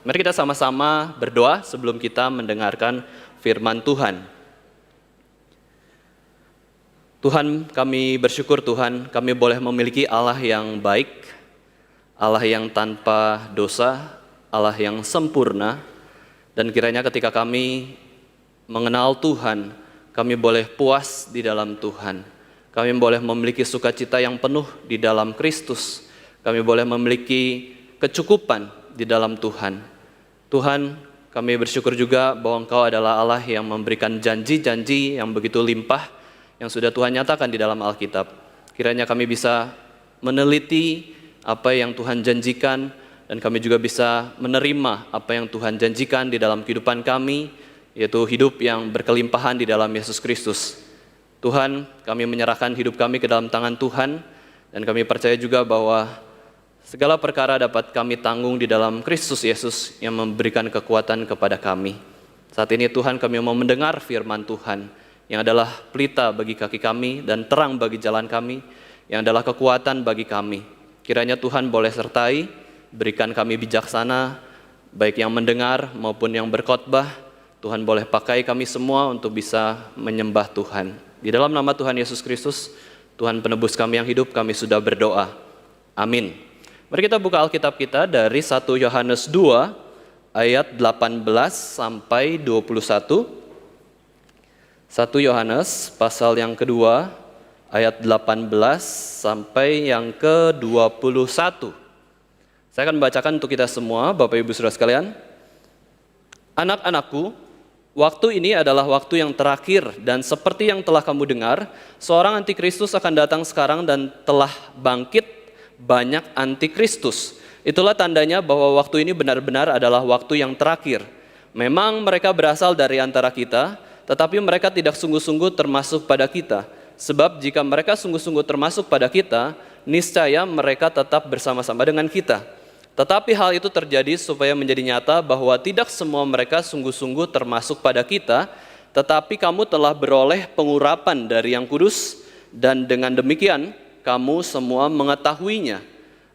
Mari kita sama-sama berdoa sebelum kita mendengarkan firman Tuhan. Tuhan, kami bersyukur Tuhan, kami boleh memiliki Allah yang baik, Allah yang tanpa dosa, Allah yang sempurna. Dan kiranya ketika kami mengenal Tuhan, kami boleh puas di dalam Tuhan. Kami boleh memiliki sukacita yang penuh di dalam Kristus. Kami boleh memiliki kecukupan di dalam Tuhan. Tuhan, kami bersyukur juga bahwa Engkau adalah Allah yang memberikan janji-janji yang begitu limpah yang sudah Tuhan nyatakan di dalam Alkitab. Kiranya kami bisa meneliti apa yang Tuhan janjikan, dan kami juga bisa menerima apa yang Tuhan janjikan di dalam kehidupan kami, yaitu hidup yang berkelimpahan di dalam Yesus Kristus. Tuhan, kami menyerahkan hidup kami ke dalam tangan Tuhan, dan kami percaya juga bahwa segala perkara dapat kami tanggung di dalam Kristus Yesus yang memberikan kekuatan kepada kami. Saat ini Tuhan, kami mau mendengar firman Tuhan, yang adalah pelita bagi kaki kami dan terang bagi jalan kami, yang adalah kekuatan bagi kami. Kiranya Tuhan boleh sertai, berikan kami bijaksana, baik yang mendengar maupun yang berkhotbah. Tuhan boleh pakai kami semua untuk bisa menyembah Tuhan. Di dalam nama Tuhan Yesus Kristus, Tuhan penebus kami yang hidup, kami sudah berdoa. Amin. Mari kita buka Alkitab kita dari 1 Yohanes 2 ayat 18 sampai 21. 1 Yohanes pasal yang kedua ayat 18 sampai yang ke-21. Saya akan membacakan untuk kita semua, Bapak Ibu Saudara sekalian. Anak-anakku, waktu ini adalah waktu yang terakhir, dan seperti yang telah kamu dengar, seorang antikristus akan datang sekarang dan telah bangkit banyak antikristus. Itulah tandanya bahwa waktu ini benar-benar adalah waktu yang terakhir. Memang mereka berasal dari antara kita, tetapi mereka tidak sungguh-sungguh termasuk pada kita. Sebab jika mereka sungguh-sungguh termasuk pada kita, niscaya mereka tetap bersama-sama dengan kita. Tetapi hal itu terjadi supaya menjadi nyata bahwa tidak semua mereka sungguh-sungguh termasuk pada kita, tetapi kamu telah beroleh pengurapan dari Yang Kudus, dan dengan demikian kamu semua mengetahuinya.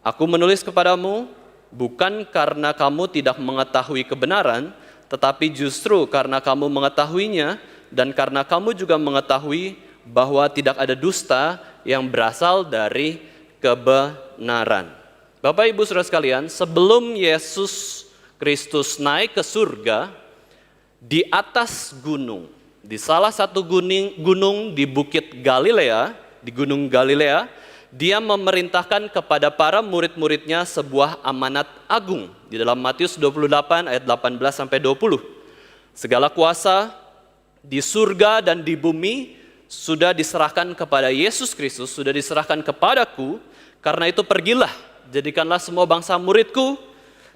Aku menulis kepadamu bukan karena kamu tidak mengetahui kebenaran, tetapi justru karena kamu mengetahuinya, dan karena kamu juga mengetahui bahwa tidak ada dusta yang berasal dari kebenaran. Bapak Ibu Saudara sekalian, sebelum Yesus Kristus naik ke surga, di atas gunung, di salah satu gunung di Bukit Galilea, di Gunung Galilea, dia memerintahkan kepada para murid-muridnya sebuah amanat agung. Di dalam Matius 28 ayat 18 sampai 20. Segala kuasa di surga dan di bumi sudah diserahkan kepada Yesus Kristus, sudah diserahkan kepadaku. Karena itu pergilah, jadikanlah semua bangsa muridku,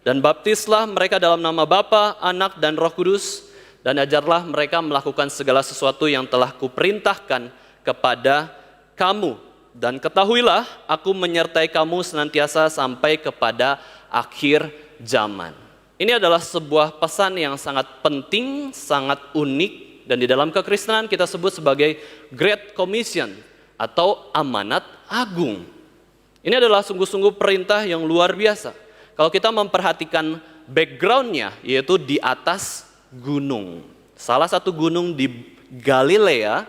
dan baptislah mereka dalam nama Bapa, Anak, dan Roh Kudus, dan ajarlah mereka melakukan segala sesuatu yang telah kuperintahkan kepada kamu. Dan ketahuilah, aku menyertai kamu senantiasa sampai kepada akhir zaman. Ini adalah sebuah pesan yang sangat penting, sangat unik, dan di dalam kekristenan kita sebut sebagai Great Commission atau amanat agung. Ini adalah sungguh-sungguh perintah yang luar biasa. Kalau kita memperhatikan background-nya, yaitu di atas gunung. Salah satu gunung di Galilea,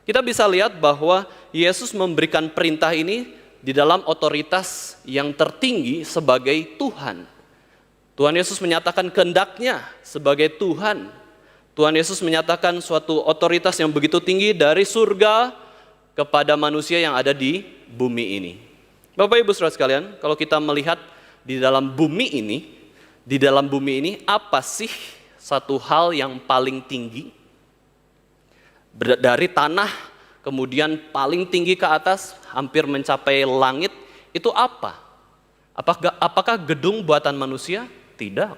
kita bisa lihat bahwa Yesus memberikan perintah ini di dalam otoritas yang tertinggi sebagai Tuhan. Tuhan Yesus menyatakan kehendaknya sebagai Tuhan. Tuhan Yesus menyatakan suatu otoritas yang begitu tinggi dari surga kepada manusia yang ada di bumi ini. Bapak Ibu Saudara sekalian, kalau kita melihat di dalam bumi ini apa sih satu hal yang paling tinggi? Dari tanah kemudian paling tinggi ke atas hampir mencapai langit, itu apa? Apakah gedung buatan manusia? Tidak.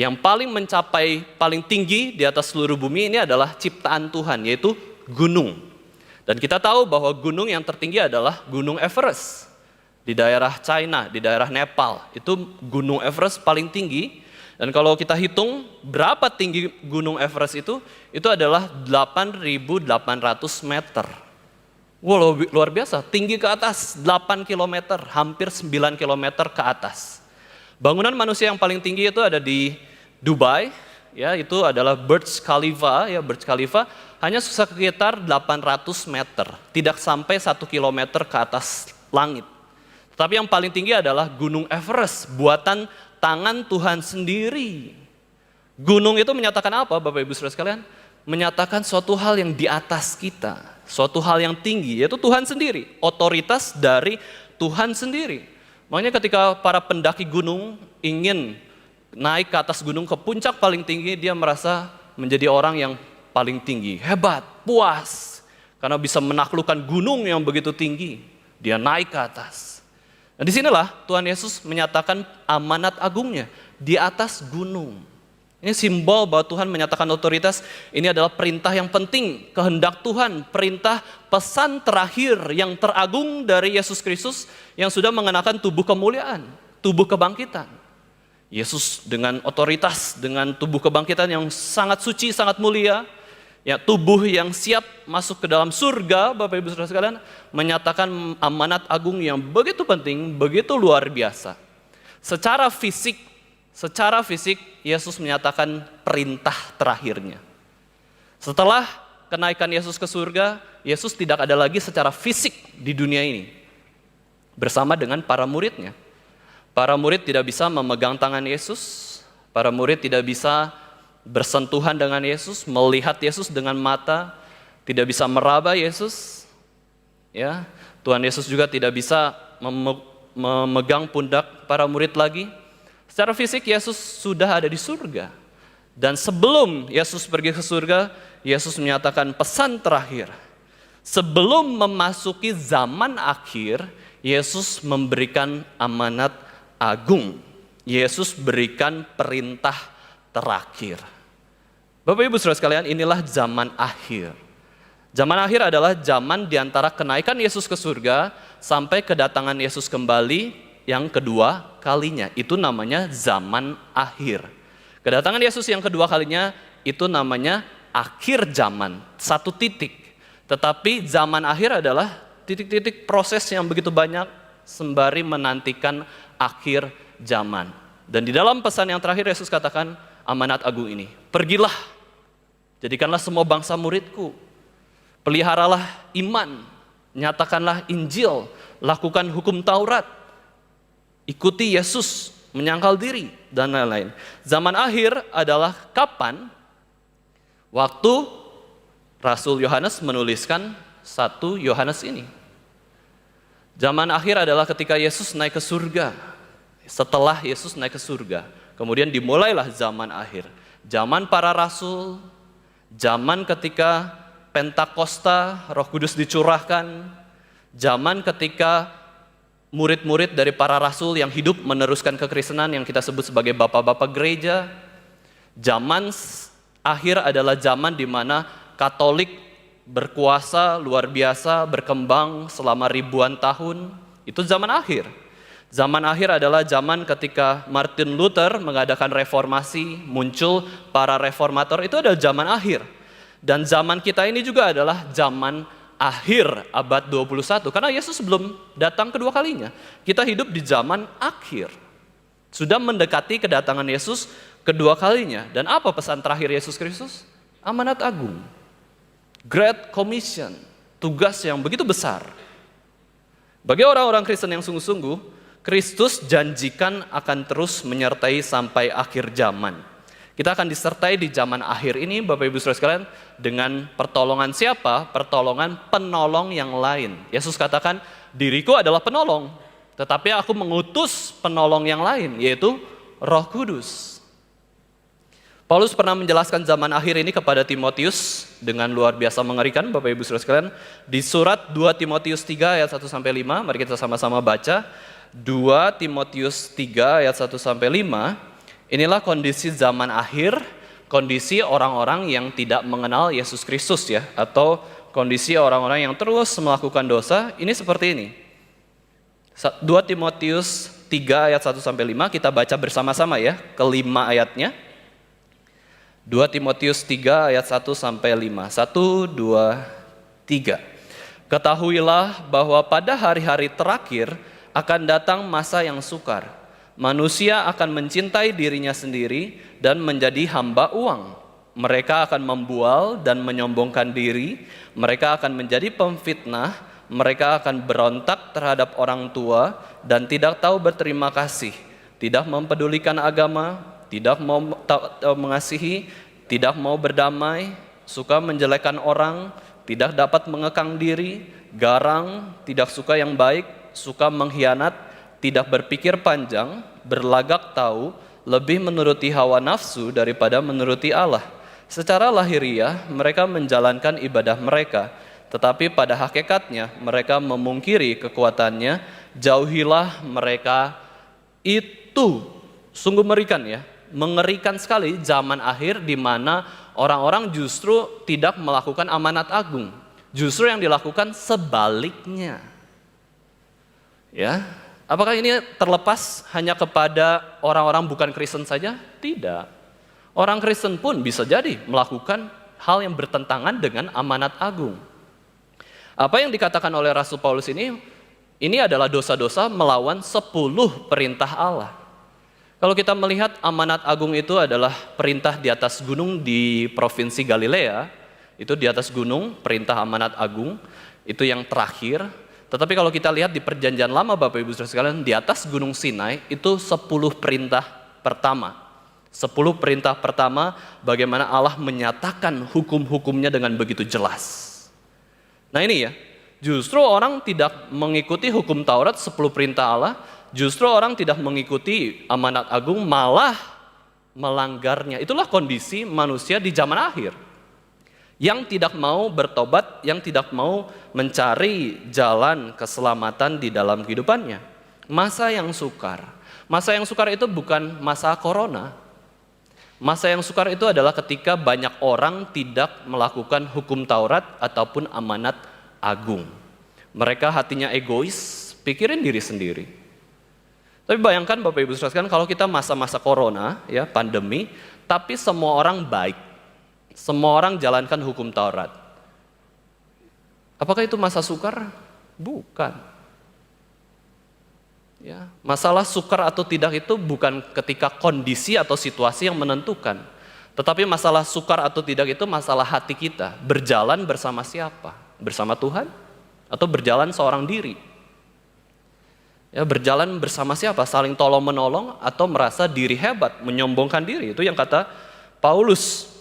Yang paling tinggi di atas seluruh bumi ini adalah ciptaan Tuhan, yaitu gunung. Dan kita tahu bahwa gunung yang tertinggi adalah Gunung Everest di daerah China, di daerah Nepal. Itu Gunung Everest paling tinggi. Dan kalau kita hitung berapa tinggi Gunung Everest itu adalah 8.800 meter. Wow, luar biasa, tinggi ke atas 8 km, hampir 9 km ke atas. Bangunan manusia yang paling tinggi itu ada di Dubai, ya, itu adalah Burj Khalifa, ya, Burj Khalifa hanya sekitar 800 meter, tidak sampai 1 kilometer ke atas langit. Tapi yang paling tinggi adalah Gunung Everest, buatan tangan Tuhan sendiri. Gunung itu menyatakan apa, Bapak Ibu Saudara sekalian? Menyatakan suatu hal yang di atas kita, suatu hal yang tinggi, yaitu Tuhan sendiri, otoritas dari Tuhan sendiri. Makanya ketika para pendaki gunung ingin naik ke atas gunung, ke puncak paling tinggi, dia merasa menjadi orang yang paling tinggi, hebat, puas, karena bisa menaklukkan gunung yang begitu tinggi. Dia naik ke atas. Nah, disinilah Tuhan Yesus menyatakan amanat agungnya di atas gunung. Ini simbol bahwa Tuhan menyatakan otoritas. Ini adalah perintah yang penting, kehendak Tuhan, perintah pesan terakhir yang teragung dari Yesus Kristus yang sudah mengenakan tubuh kemuliaan, tubuh kebangkitan. Yesus dengan otoritas, dengan tubuh kebangkitan yang sangat suci, sangat mulia, ya, tubuh yang siap masuk ke dalam surga, Bapak Ibu Saudara sekalian, menyatakan amanat agung yang begitu penting, begitu luar biasa. Secara fisik Yesus menyatakan perintah terakhirnya. Setelah kenaikan Yesus ke surga, Yesus tidak ada lagi secara fisik di dunia ini bersama dengan para muridnya. Para murid tidak bisa memegang tangan Yesus, para murid tidak bisa bersentuhan dengan Yesus, melihat Yesus dengan mata, tidak bisa meraba Yesus. Ya, Tuhan Yesus juga tidak bisa memegang pundak para murid lagi. Secara fisik Yesus sudah ada di surga. Dan sebelum Yesus pergi ke surga, Yesus menyatakan pesan terakhir. Sebelum memasuki zaman akhir, Yesus memberikan amanat agung. Yesus berikan perintah terakhir. Bapak Ibu Saudara sekalian, inilah zaman akhir. Zaman akhir adalah zaman di antara kenaikan Yesus ke surga sampai kedatangan Yesus kembali yang kedua kalinya. Itu namanya zaman akhir. Kedatangan Yesus yang kedua kalinya itu namanya akhir zaman, satu titik. Tetapi zaman akhir adalah titik-titik proses yang begitu banyak sembari menantikan akhir zaman. Dan di dalam pesan yang terakhir Yesus katakan amanat agung ini, pergilah, jadikanlah semua bangsa muridku, peliharalah iman, nyatakanlah Injil, lakukan hukum Taurat, ikuti Yesus, menyangkal diri, dan lain-lain. Zaman akhir adalah kapan? Waktu Rasul Yohanes menuliskan 1 Yohanes ini. Zaman akhir adalah ketika Yesus naik ke surga. Setelah Yesus naik ke surga, kemudian dimulailah zaman akhir. Zaman para rasul, zaman ketika Pentakosta, Roh Kudus dicurahkan, zaman ketika murid-murid dari para rasul yang hidup meneruskan kekristenan yang kita sebut sebagai bapak-bapak gereja. Zaman akhir adalah zaman di mana Katolik berkuasa luar biasa, berkembang selama ribuan tahun. Itu zaman akhir. Zaman akhir adalah zaman ketika Martin Luther mengadakan reformasi, muncul para reformator, itu adalah zaman akhir. Dan zaman kita ini juga adalah zaman akhir abad 21, karena Yesus belum datang kedua kalinya. Kita hidup di zaman akhir. Sudah mendekati kedatangan Yesus kedua kalinya. Dan apa pesan terakhir Yesus Kristus? Amanat agung. Great Commission. Tugas yang begitu besar. Bagi orang-orang Kristen yang sungguh-sungguh, Kristus janjikan akan terus menyertai sampai akhir zaman. Kita akan disertai di zaman akhir ini, Bapak Ibu Saudara sekalian, dengan pertolongan siapa? Pertolongan penolong yang lain. Yesus katakan, diriku adalah penolong, tetapi aku mengutus penolong yang lain, yaitu Roh Kudus. Paulus pernah menjelaskan zaman akhir ini kepada Timotius dengan luar biasa mengerikan, Bapak Ibu Saudara sekalian. Di surat 2 Timotius 3 ayat 1-5, mari kita sama-sama baca. 2 Timotius 3 ayat 1-5. Inilah kondisi zaman akhir, kondisi orang-orang yang tidak mengenal Yesus Kristus ya, atau kondisi orang-orang yang terus melakukan dosa. Ini seperti ini. 2 Timotius 3 ayat 1-5, kita baca bersama-sama ya, kelima ayatnya. 2 Timotius 3 ayat 1-5. 1, 2, 3. Ketahuilah bahwa pada hari-hari terakhir akan datang masa yang sukar. Manusia akan mencintai dirinya sendiri dan menjadi hamba uang. Mereka akan membual dan menyombongkan diri, mereka akan menjadi pemfitnah, mereka akan berontak terhadap orang tua dan tidak tahu berterima kasih, tidak mempedulikan agama, tidak mau mengasihi, tidak mau berdamai, suka menjelekkan orang, tidak dapat mengekang diri, garang, tidak suka yang baik, suka mengkhianat, tidak berpikir panjang, berlagak tahu, lebih menuruti hawa nafsu daripada menuruti Allah. Secara lahiriah mereka menjalankan ibadah mereka, tetapi pada hakikatnya mereka memungkiri kekuatannya. Jauhilah mereka itu. Sungguh mengerikan sekali zaman akhir di mana orang-orang justru tidak melakukan amanat agung. Justru yang dilakukan sebaliknya. Ya, apakah ini terlepas hanya kepada orang-orang bukan Kristen saja? Tidak. Orang Kristen pun bisa jadi melakukan hal yang bertentangan dengan amanat agung. Apa yang dikatakan oleh Rasul Paulus ini adalah dosa-dosa melawan 10 perintah Allah. Kalau kita melihat amanat agung itu adalah perintah di atas gunung di provinsi Galilea, itu di atas gunung, perintah amanat agung, itu yang terakhir. Tetapi kalau kita lihat di perjanjian lama Bapak Ibu Saudara sekalian, di atas gunung Sinai itu 10 perintah pertama. 10 perintah pertama bagaimana Allah menyatakan hukum-hukumnya dengan begitu jelas. Nah ini ya, justru orang tidak mengikuti hukum Taurat 10 perintah Allah, justru orang tidak mengikuti amanat agung malah melanggarnya. Itulah kondisi manusia di zaman akhir. Yang tidak mau bertobat, yang tidak mau mencari jalan keselamatan di dalam kehidupannya. Masa yang sukar itu bukan masa corona. Masa yang sukar itu adalah ketika banyak orang tidak melakukan hukum Taurat ataupun amanat agung. Mereka hatinya egois, pikirin diri sendiri. Tapi bayangkan Bapak Ibu Saudara sekalian, kalau kita masa-masa corona, ya pandemi, tapi semua orang baik. Semua orang jalankan hukum Taurat. Apakah itu masa sukar? Bukan. Ya, masalah sukar atau tidak itu bukan ketika kondisi atau situasi yang menentukan. Tetapi masalah sukar atau tidak itu masalah hati kita. Berjalan bersama siapa? Bersama Tuhan? Atau berjalan seorang diri? Ya, berjalan bersama siapa? Saling tolong menolong atau merasa diri hebat, menyombongkan diri. Itu yang kata Paulus.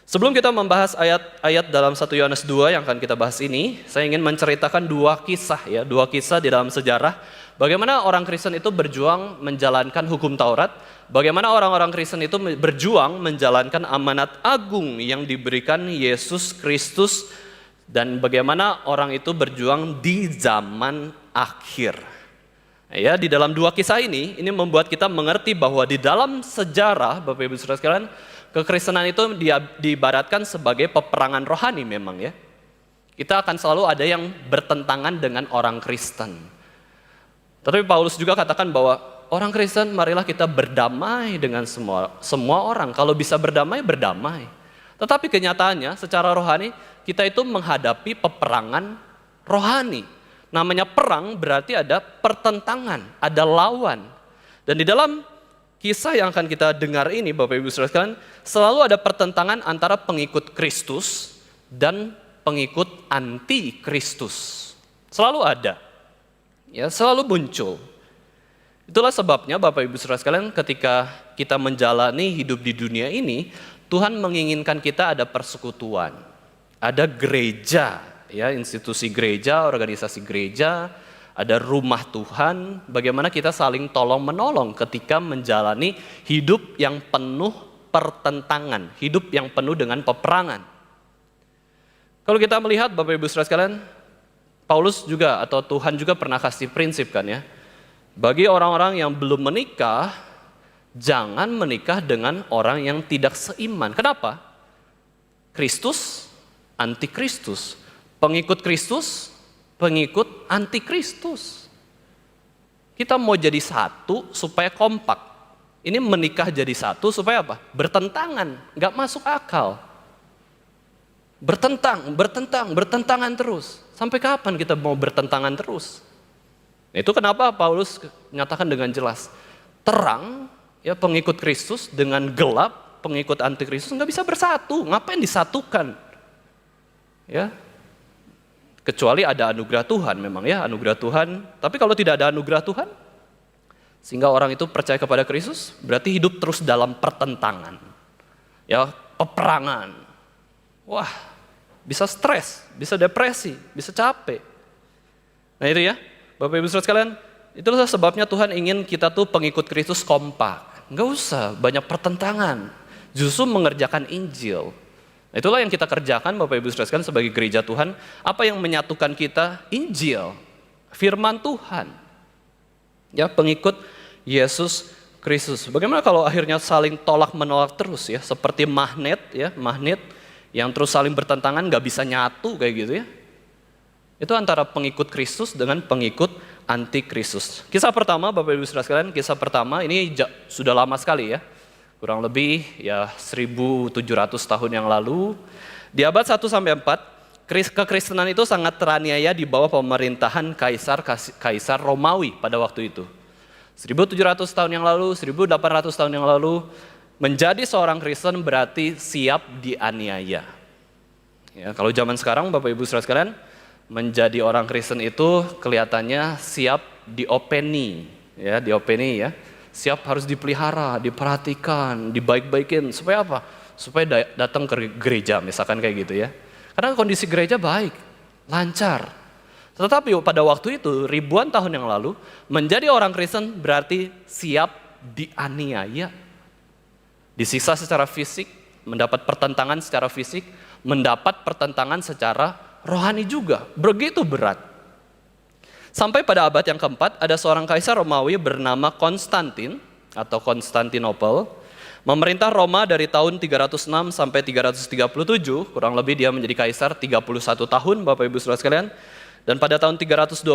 Sebelum kita membahas ayat-ayat dalam 1 Yohanes 2 yang akan kita bahas ini, saya ingin menceritakan dua kisah di dalam sejarah. Bagaimana orang Kristen itu berjuang menjalankan hukum Taurat, bagaimana orang-orang Kristen itu berjuang menjalankan amanat agung yang diberikan Yesus Kristus, dan bagaimana orang itu berjuang di zaman akhir. Ya, di dalam dua kisah ini membuat kita mengerti bahwa di dalam sejarah, Bapak Ibu Saudara sekalian, kekristenan itu diibaratkan sebagai peperangan rohani memang ya. Kita akan selalu ada yang bertentangan dengan orang Kristen. Tetapi Paulus juga katakan bahwa orang Kristen marilah kita berdamai dengan semua orang. Kalau bisa berdamai, berdamai. Tetapi kenyataannya secara rohani kita itu menghadapi peperangan rohani. Namanya perang berarti ada pertentangan, ada lawan. Dan di dalam kisah yang akan kita dengar ini Bapak Ibu Saudara sekalian, selalu ada pertentangan antara pengikut Kristus dan pengikut anti Kristus. Selalu ada. Ya, selalu muncul. Itulah sebabnya Bapak Ibu Saudara sekalian, ketika kita menjalani hidup di dunia ini, Tuhan menginginkan kita ada persekutuan. Ada gereja, ya, institusi gereja, organisasi gereja, ada rumah Tuhan, bagaimana kita saling tolong-menolong ketika menjalani hidup yang penuh pertentangan, hidup yang penuh dengan peperangan. Kalau kita melihat Bapak Ibu Saudara sekalian, Paulus juga atau Tuhan juga pernah kasih prinsip kan ya, bagi orang-orang yang belum menikah, jangan menikah dengan orang yang tidak seiman. Kenapa? Kristus, anti Kristus. Pengikut Kristus, pengikut anti Kristus. Kita mau jadi satu supaya kompak. Ini menikah jadi satu supaya apa? Bertentangan, nggak masuk akal. Bertentangan terus. Sampai kapan kita mau bertentangan terus? Itu kenapa Paulus nyatakan dengan jelas, terang, ya pengikut Kristus dengan gelap, pengikut antikristus nggak bisa bersatu. Ngapain disatukan? Ya, kecuali ada anugerah Tuhan memang ya, anugerah Tuhan. Tapi kalau tidak ada anugerah Tuhan, sehingga orang itu percaya kepada Kristus, berarti hidup terus dalam pertentangan, ya peperangan. Wah, bisa stres, bisa depresi, bisa capek. Nah itu ya, Bapak Ibu Saudara sekalian, itulah sebabnya Tuhan ingin kita tuh pengikut Kristus kompak. Nggak usah banyak pertentangan, justru mengerjakan Injil. Nah, itulah yang kita kerjakan Bapak Ibu Saudara sekalian sebagai gereja Tuhan. Apa yang menyatukan kita? Injil, firman Tuhan. Ya, pengikut Yesus Kristus. Bagaimana kalau akhirnya saling tolak menolak terus ya, seperti magnet ya, magnet yang terus saling bertentangan, nggak bisa nyatu kayak gitu ya. Itu antara pengikut Kristus dengan pengikut antikristus. Kisah pertama Bapak Ibu Saudara sekalian, kisah pertama ini sudah lama sekali ya. Kurang lebih ya 1700 tahun yang lalu. Di abad 1 sampai 4, kekristenan itu sangat teraniaya di bawah pemerintahan Kaisar Romawi pada waktu itu. 1700 tahun yang lalu, 1800 tahun yang lalu, menjadi seorang Kristen berarti siap dianiaya. Ya, kalau zaman sekarang Bapak Ibu Saudara sekalian, menjadi orang Kristen itu kelihatannya siap diopeni, ya diopeni ya, siap harus dipelihara, diperhatikan, dibaik-baikin, supaya apa? Supaya datang ke gereja, misalkan kayak gitu ya. Karena kondisi gereja baik, lancar. Tetapi pada waktu itu ribuan tahun yang lalu, menjadi orang Kristen berarti siap dianiaya, disiksa secara fisik, mendapat pertentangan secara fisik, mendapat pertentangan secara rohani juga, begitu berat. Sampai pada abad yang keempat, ada seorang kaisar Romawi bernama Konstantin atau Konstantinopel, memerintah Roma dari tahun 306 sampai 337, kurang lebih dia menjadi kaisar 31 tahun Bapak Ibu Saudara sekalian. Dan pada tahun 312,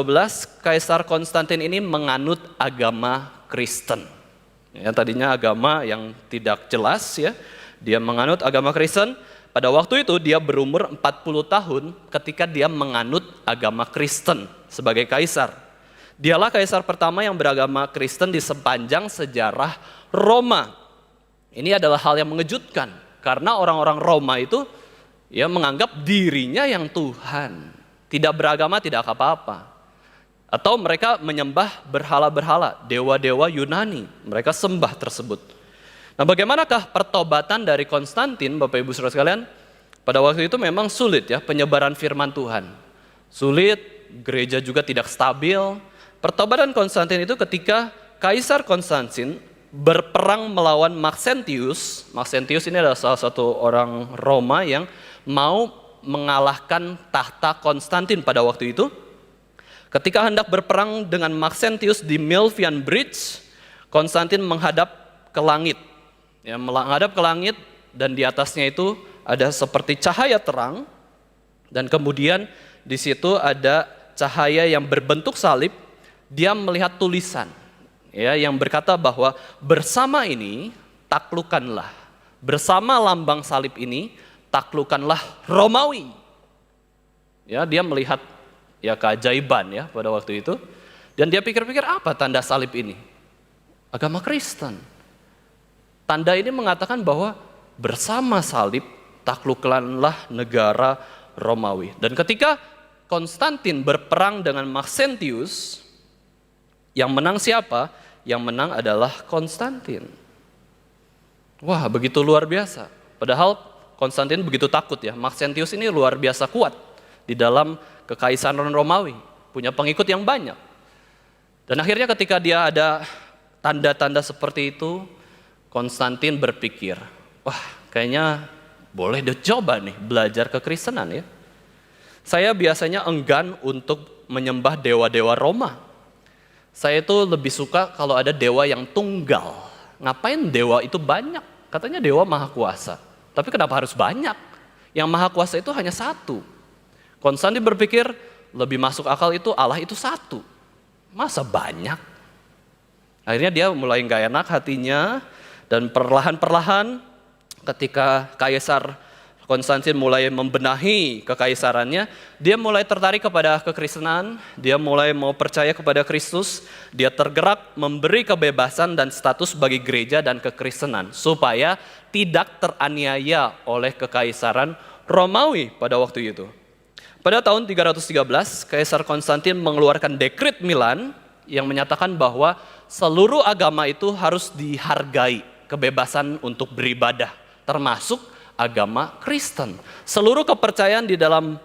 Kaisar Konstantin ini menganut agama Kristen. Ya, tadinya agama yang tidak jelas ya, dia menganut agama Kristen. Pada waktu itu dia berumur 40 tahun ketika dia menganut agama Kristen sebagai kaisar. Dialah kaisar pertama yang beragama Kristen di sepanjang sejarah Roma. Ini adalah hal yang mengejutkan karena orang-orang Roma itu ya menganggap dirinya yang Tuhan. Tidak beragama tidak apa-apa. Atau mereka menyembah berhala-berhala, dewa-dewa Yunani. Mereka sembah tersebut. Nah, bagaimanakah pertobatan dari Konstantin, Bapak Ibu Saudara sekalian? Pada waktu itu memang sulit ya penyebaran firman Tuhan. Sulit, gereja juga tidak stabil. Pertobatan Konstantin itu ketika Kaisar Konstantin berperang melawan Maxentius. Maxentius ini adalah salah satu orang Roma yang mau mengalahkan tahta Konstantin pada waktu itu. Ketika hendak berperang dengan Maxentius di Milvian Bridge, Konstantin menghadap ke langit. Ya, menghadap ke langit dan di atasnya itu ada seperti cahaya terang dan kemudian di situ ada cahaya yang berbentuk salib. Dia melihat tulisan ya yang berkata bahwa bersama ini taklukkanlah, bersama lambang salib ini taklukkanlah Romawi. Ya, dia melihat ya keajaiban ya pada waktu itu dan dia pikir-pikir apa tanda salib ini? Agama Kristen. Tanda ini mengatakan bahwa bersama salib taklukkanlah negara Romawi. Dan ketika Konstantin berperang dengan Maxentius, yang menang siapa? Yang menang adalah Konstantin. Wah, begitu luar biasa. Padahal Konstantin begitu takut ya. Maxentius ini luar biasa kuat di dalam kekaisaran Romawi, punya pengikut yang banyak. Dan akhirnya ketika dia ada tanda-tanda seperti itu, Konstantin berpikir, wah kayaknya boleh dicoba nih belajar kekristenan ya. Saya biasanya enggan untuk menyembah dewa-dewa Roma. Saya itu lebih suka kalau ada dewa yang tunggal. Ngapain dewa itu banyak? Katanya dewa maha kuasa. Tapi kenapa harus banyak? Yang maha kuasa itu hanya satu. Konstantin berpikir lebih masuk akal itu Allah itu satu. Masa banyak? Akhirnya dia mulai gak enak hatinya. Dan perlahan-perlahan ketika Kaisar Konstantin mulai membenahi kekaisarannya, dia mulai tertarik kepada kekristenan, dia mulai mau percaya kepada Kristus, dia tergerak memberi kebebasan dan status bagi gereja dan kekristenan supaya tidak teraniaya oleh kekaisaran Romawi pada waktu itu. Pada tahun 313, Kaisar Konstantin mengeluarkan dekret Milan yang menyatakan bahwa seluruh agama itu harus dihargai kebebasan untuk beribadah, termasuk agama Kristen. Seluruh kepercayaan di dalam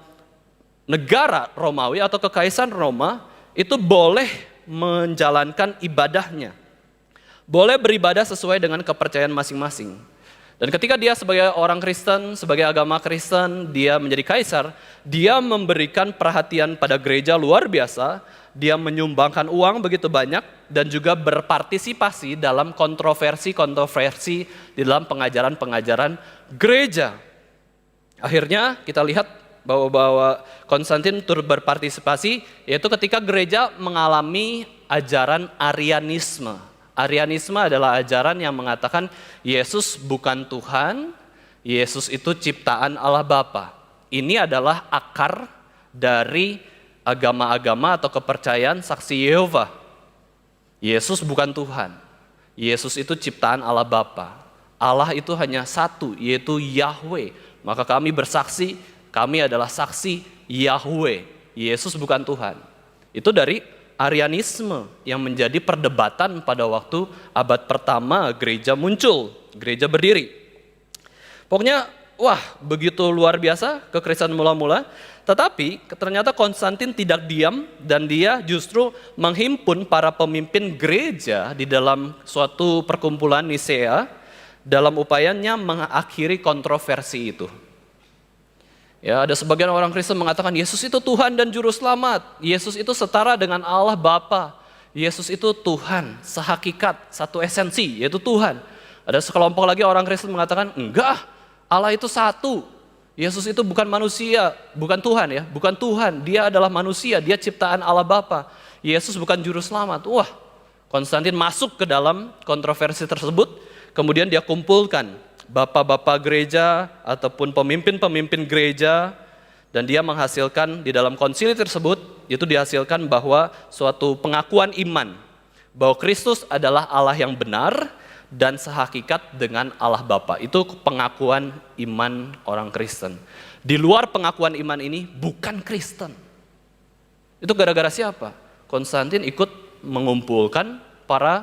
negara Romawi atau kekaisaran Roma itu boleh menjalankan ibadahnya. Boleh beribadah sesuai dengan kepercayaan masing-masing. Dan ketika dia sebagai orang Kristen, sebagai agama Kristen, dia menjadi kaisar, dia memberikan perhatian pada gereja luar biasa, dia menyumbangkan uang begitu banyak, dan juga berpartisipasi dalam kontroversi-kontroversi di dalam pengajaran-pengajaran gereja. Akhirnya kita lihat bahwa Konstantin turut berpartisipasi, yaitu ketika gereja mengalami ajaran Arianisme. Arianisme adalah ajaran yang mengatakan Yesus bukan Tuhan, Yesus itu ciptaan Allah Bapa. Ini adalah akar dari agama-agama atau kepercayaan saksi Yehova. Yesus bukan Tuhan, Yesus itu ciptaan Allah Bapa. Allah itu hanya satu, yaitu Yahweh. Maka kami bersaksi, kami adalah saksi Yahweh. Yesus bukan Tuhan. Itu dari Arianisme yang menjadi perdebatan pada waktu abad pertama gereja muncul, gereja berdiri. Pokoknya, wah begitu luar biasa kekristenan mula-mula. Tetapi ternyata Konstantin tidak diam dan dia justru menghimpun para pemimpin gereja di dalam suatu perkumpulan Nisea dalam upayanya mengakhiri kontroversi itu. Ya, ada sebagian orang Kristen mengatakan Yesus itu Tuhan dan Juru Selamat. Yesus itu setara dengan Allah Bapa. Yesus itu Tuhan, sehakikat, satu esensi, yaitu Tuhan. Ada sekelompok lagi orang Kristen mengatakan, enggak, Allah itu satu. Yesus itu bukan manusia, bukan Tuhan ya, bukan Tuhan. Dia adalah manusia, dia ciptaan Allah Bapa. Yesus bukan Juru Selamat. Wah, Konstantin masuk ke dalam kontroversi tersebut, kemudian dia kumpulkan bapak-bapak gereja ataupun pemimpin-pemimpin gereja, dan dia menghasilkan di dalam konsili tersebut, itu dihasilkan bahwa suatu pengakuan iman bahwa Kristus adalah Allah yang benar dan sehakikat dengan Allah Bapa. Itu pengakuan iman orang Kristen. Di luar pengakuan iman ini bukan Kristen. Itu gara-gara siapa? Konstantin ikut mengumpulkan para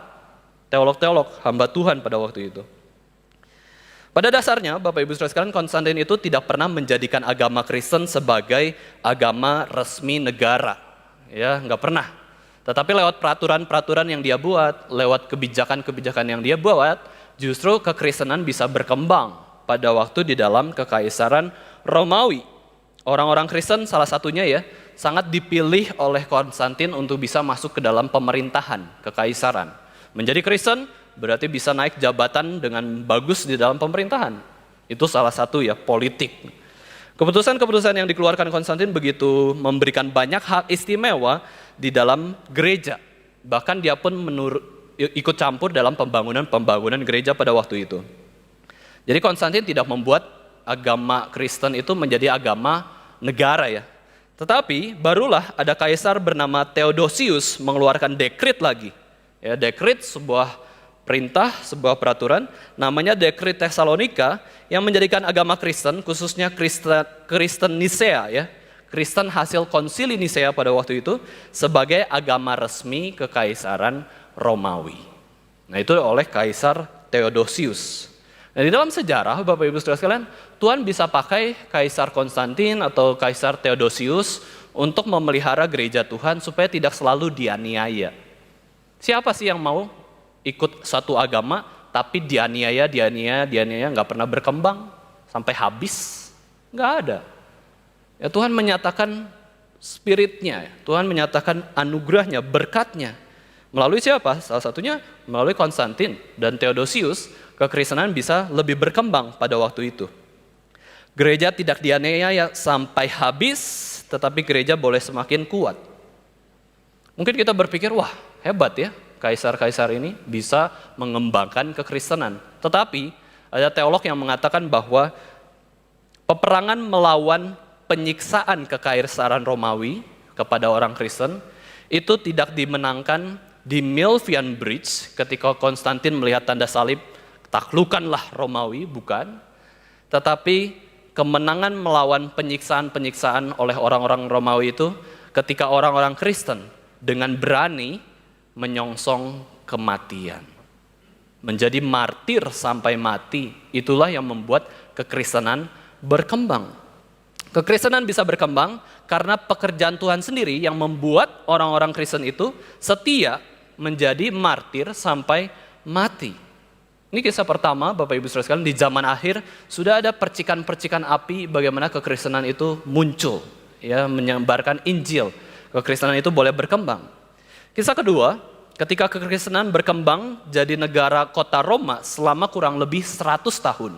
teolog-teolog, hamba Tuhan pada waktu itu. Pada dasarnya, Bapak Ibu Saudara sekalian, Konstantin itu tidak pernah menjadikan agama Kristen sebagai agama resmi negara. Ya, nggak pernah. Tetapi lewat peraturan-peraturan yang dia buat, lewat kebijakan-kebijakan yang dia buat, justru kekristenan bisa berkembang pada waktu di dalam kekaisaran Romawi. Orang-orang Kristen salah satunya ya, sangat dipilih oleh Konstantin untuk bisa masuk ke dalam pemerintahan kekaisaran. Menjadi Kristen berarti bisa naik jabatan dengan bagus di dalam pemerintahan. Itu salah satu ya, politik. Keputusan-keputusan yang dikeluarkan Konstantin begitu memberikan banyak hak istimewa di dalam gereja. Bahkan dia pun ikut campur dalam pembangunan gereja pada waktu itu. Jadi Konstantin tidak membuat agama Kristen itu menjadi agama negara ya. Tetapi barulah ada kaisar bernama Theodosius mengeluarkan dekret lagi. Ya, dekret sebuah perintah, sebuah peraturan, namanya Dekret Tesalonika, yang menjadikan agama Kristen, khususnya Kristen Nisea, ya, Kristen hasil konsili Nisea pada waktu itu, sebagai agama resmi kekaisaran Romawi. Nah itu oleh Kaisar Theodosius. Nah di dalam sejarah, Bapak Ibu Saudara sekalian, Tuhan bisa pakai Kaisar Konstantin atau Kaisar Theodosius untuk memelihara gereja Tuhan supaya tidak selalu dianiaya. Siapa sih yang mau ikut satu agama tapi dianiaya nggak pernah berkembang sampai habis? Nggak ada. Ya, Tuhan menyatakan spiritnya, Tuhan menyatakan anugerahnya, berkatnya. Melalui siapa? Salah satunya melalui Konstantin dan Theodosius, kekristenan bisa lebih berkembang pada waktu itu. Gereja tidak dianiaya sampai habis, tetapi gereja boleh semakin kuat. Mungkin kita berpikir, wah hebat ya, kaisar-kaisar ini bisa mengembangkan kekristenan. Tetapi ada teolog yang mengatakan bahwa Peperangan melawan penyiksaan kekaisaran Romawi kepada orang Kristen itu tidak dimenangkan di Milvian Bridge ketika Konstantin melihat tanda salib, taklukkanlah Romawi, bukan. Tetapi kemenangan melawan penyiksaan-penyiksaan oleh orang-orang Romawi itu ketika orang-orang Kristen dengan berani menyongsong kematian. Menjadi martir sampai mati, itulah yang membuat kekristenan berkembang. Kekristenan bisa berkembang karena pekerjaan Tuhan sendiri yang membuat orang-orang Kristen itu setia menjadi martir sampai mati. Ini kisah pertama, Bapak Ibu Saudara sekalian, di zaman akhir sudah ada percikan-percikan api bagaimana kekristenan itu muncul, ya, menyebarkan Injil. Kekristenan itu boleh berkembang. Kisah kedua, ketika kekristenan berkembang jadi negara kota Roma selama kurang lebih 100 tahun.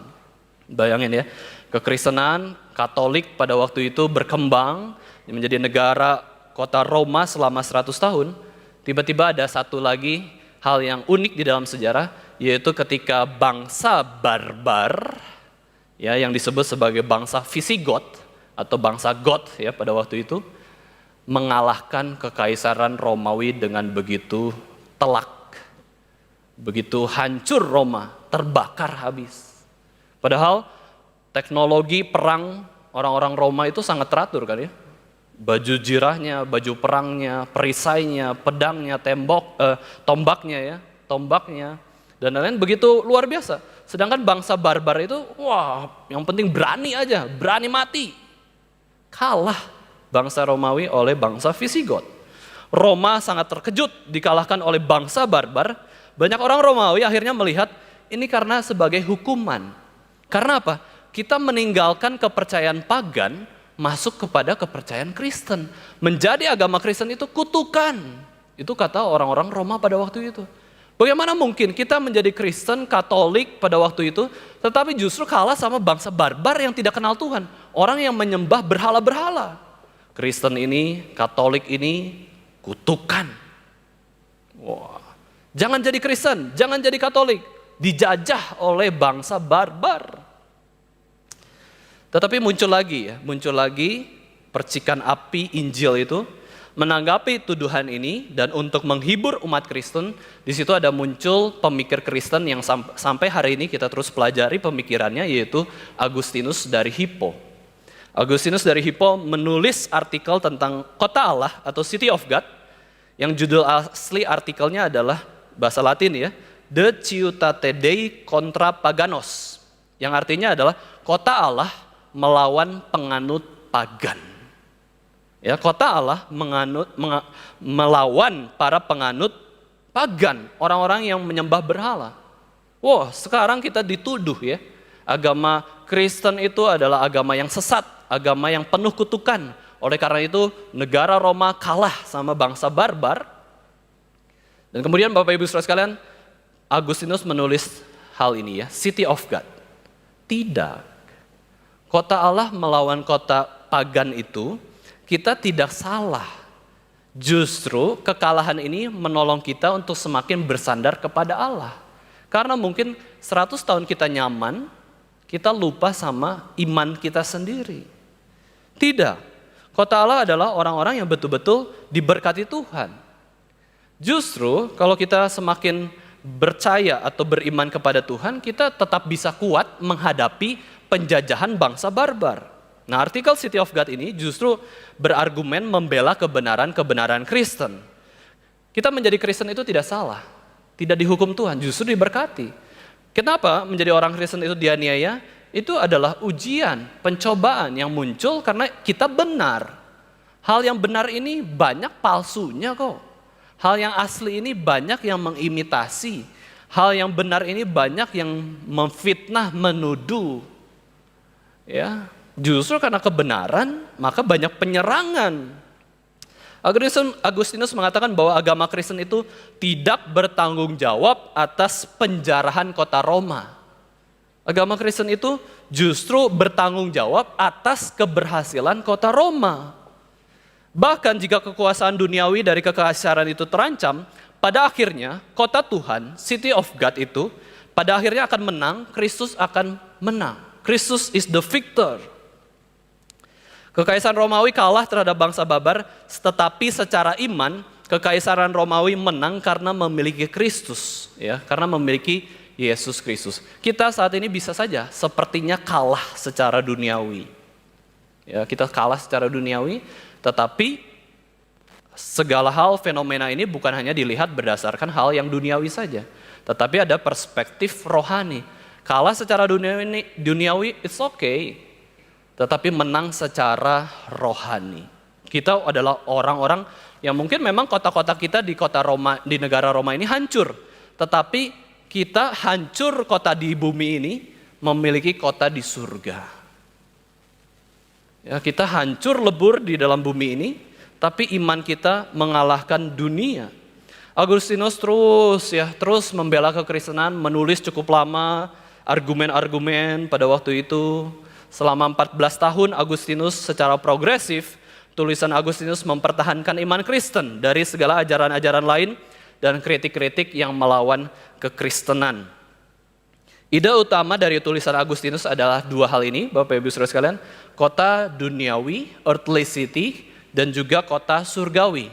Bayangin ya, kekristenan Katolik pada waktu itu berkembang menjadi negara kota Roma selama 100 tahun. Tiba-tiba ada satu lagi hal yang unik di dalam sejarah, yaitu ketika bangsa barbar, ya, yang disebut sebagai bangsa Visigoth atau bangsa Goth ya pada waktu itu, mengalahkan kekaisaran Romawi dengan begitu telak. Begitu hancur Roma, terbakar habis. Padahal teknologi perang orang-orang Roma itu sangat teratur kan ya. Baju jirahnya, baju perangnya, perisainya, pedangnya, tombaknya, dan lain-lain begitu luar biasa. Sedangkan bangsa barbar itu, wah, yang penting berani aja, berani mati. Kalah bangsa Romawi oleh bangsa Visigoth. Roma sangat terkejut dikalahkan oleh bangsa barbar. Banyak orang Romawi akhirnya melihat ini karena sebagai hukuman. Karena apa? Kita meninggalkan kepercayaan pagan, masuk kepada kepercayaan Kristen. Menjadi agama Kristen itu kutukan. Itu kata orang-orang Roma pada waktu itu. Bagaimana mungkin kita menjadi Kristen, Katolik pada waktu itu, tetapi justru kalah sama bangsa barbar yang tidak kenal Tuhan. Orang yang menyembah berhala-berhala. Kristen ini, Katolik ini, kutukan. Wah. Jangan jadi Kristen, jangan jadi Katolik. Dijajah oleh bangsa barbar. Tetapi muncul lagi percikan api Injil itu menanggapi tuduhan ini, dan untuk menghibur umat Kristen, di situ ada muncul pemikir Kristen yang sampai hari ini kita terus pelajari pemikirannya, yaitu Agustinus dari Hippo. Agustinus dari Hippo menulis artikel tentang kota Allah atau City of God, yang judul asli artikelnya adalah bahasa Latin ya, De Ciutate Dei contra Paganos, yang artinya adalah kota Allah melawan penganut pagan. Ya, kota Allah melawan para penganut pagan, orang-orang yang menyembah berhala. Wah, sekarang kita dituduh ya, agama Kristen itu adalah agama yang sesat, agama yang penuh kutukan. Oleh karena itu, negara Roma kalah sama bangsa barbar. Dan kemudian Bapak Ibu Saudara sekalian, Agustinus menulis hal ini ya, City of God. Tidak. Kota Allah melawan kota pagan itu, kita tidak salah. Justru kekalahan ini menolong kita untuk semakin bersandar kepada Allah. Karena mungkin 100 tahun kita nyaman, kita lupa sama iman kita sendiri. Tidak. Kota Allah adalah orang-orang yang betul-betul diberkati Tuhan. Justru kalau kita semakin percaya atau beriman kepada Tuhan, kita tetap bisa kuat menghadapi penjajahan bangsa barbar. Nah, artikel City of God ini justru berargumen membela kebenaran-kebenaran Kristen. Kita menjadi Kristen itu tidak salah, tidak dihukum Tuhan, justru diberkati. Kenapa menjadi orang Kristen itu dianiaya? Itu adalah ujian, pencobaan yang muncul karena kita benar. Hal yang benar ini banyak palsunya kok. Hal yang asli ini banyak yang mengimitasi. Hal yang benar ini banyak yang memfitnah, menuduh. Ya, justru karena kebenaran, maka banyak penyerangan. Agustinus mengatakan bahwa agama Kristen itu tidak bertanggung jawab atas penjarahan kota Roma. Agama Kristen itu justru bertanggung jawab atas keberhasilan kota Roma. Bahkan jika kekuasaan duniawi dari kekaisaran itu terancam, pada akhirnya kota Tuhan, City of God itu, pada akhirnya akan menang, Kristus akan menang. Kristus is the victor. Kekaisaran Romawi kalah terhadap bangsa Barbar, tetapi secara iman Kekaisaran Romawi menang karena memiliki Kristus, ya, karena memiliki Yesus Kristus. Kita saat ini bisa saja sepertinya kalah secara duniawi. Ya, kita kalah secara duniawi, tetapi segala hal fenomena ini bukan hanya dilihat berdasarkan hal yang duniawi saja, tetapi ada perspektif rohani. Kalah secara duniawi it's okay, tetapi menang secara rohani. Kita adalah orang-orang yang mungkin memang kota-kota kita di kota Roma, di negara Roma ini hancur, tetapi kita hancur kota di bumi ini memiliki kota di surga. Ya, kita hancur lebur di dalam bumi ini, tapi iman kita mengalahkan dunia. Agustinus terus membela kekristenan, menulis cukup lama argumen-argumen pada waktu itu. Selama 14 tahun Agustinus secara progresif, tulisan Agustinus mempertahankan iman Kristen dari segala ajaran-ajaran lain dan kritik-kritik yang melawan kekristenan. Ide utama dari tulisan Agustinus adalah dua hal ini, Bapak Ibu Saudara sekalian, kota duniawi, earthly city, dan juga kota surgawi,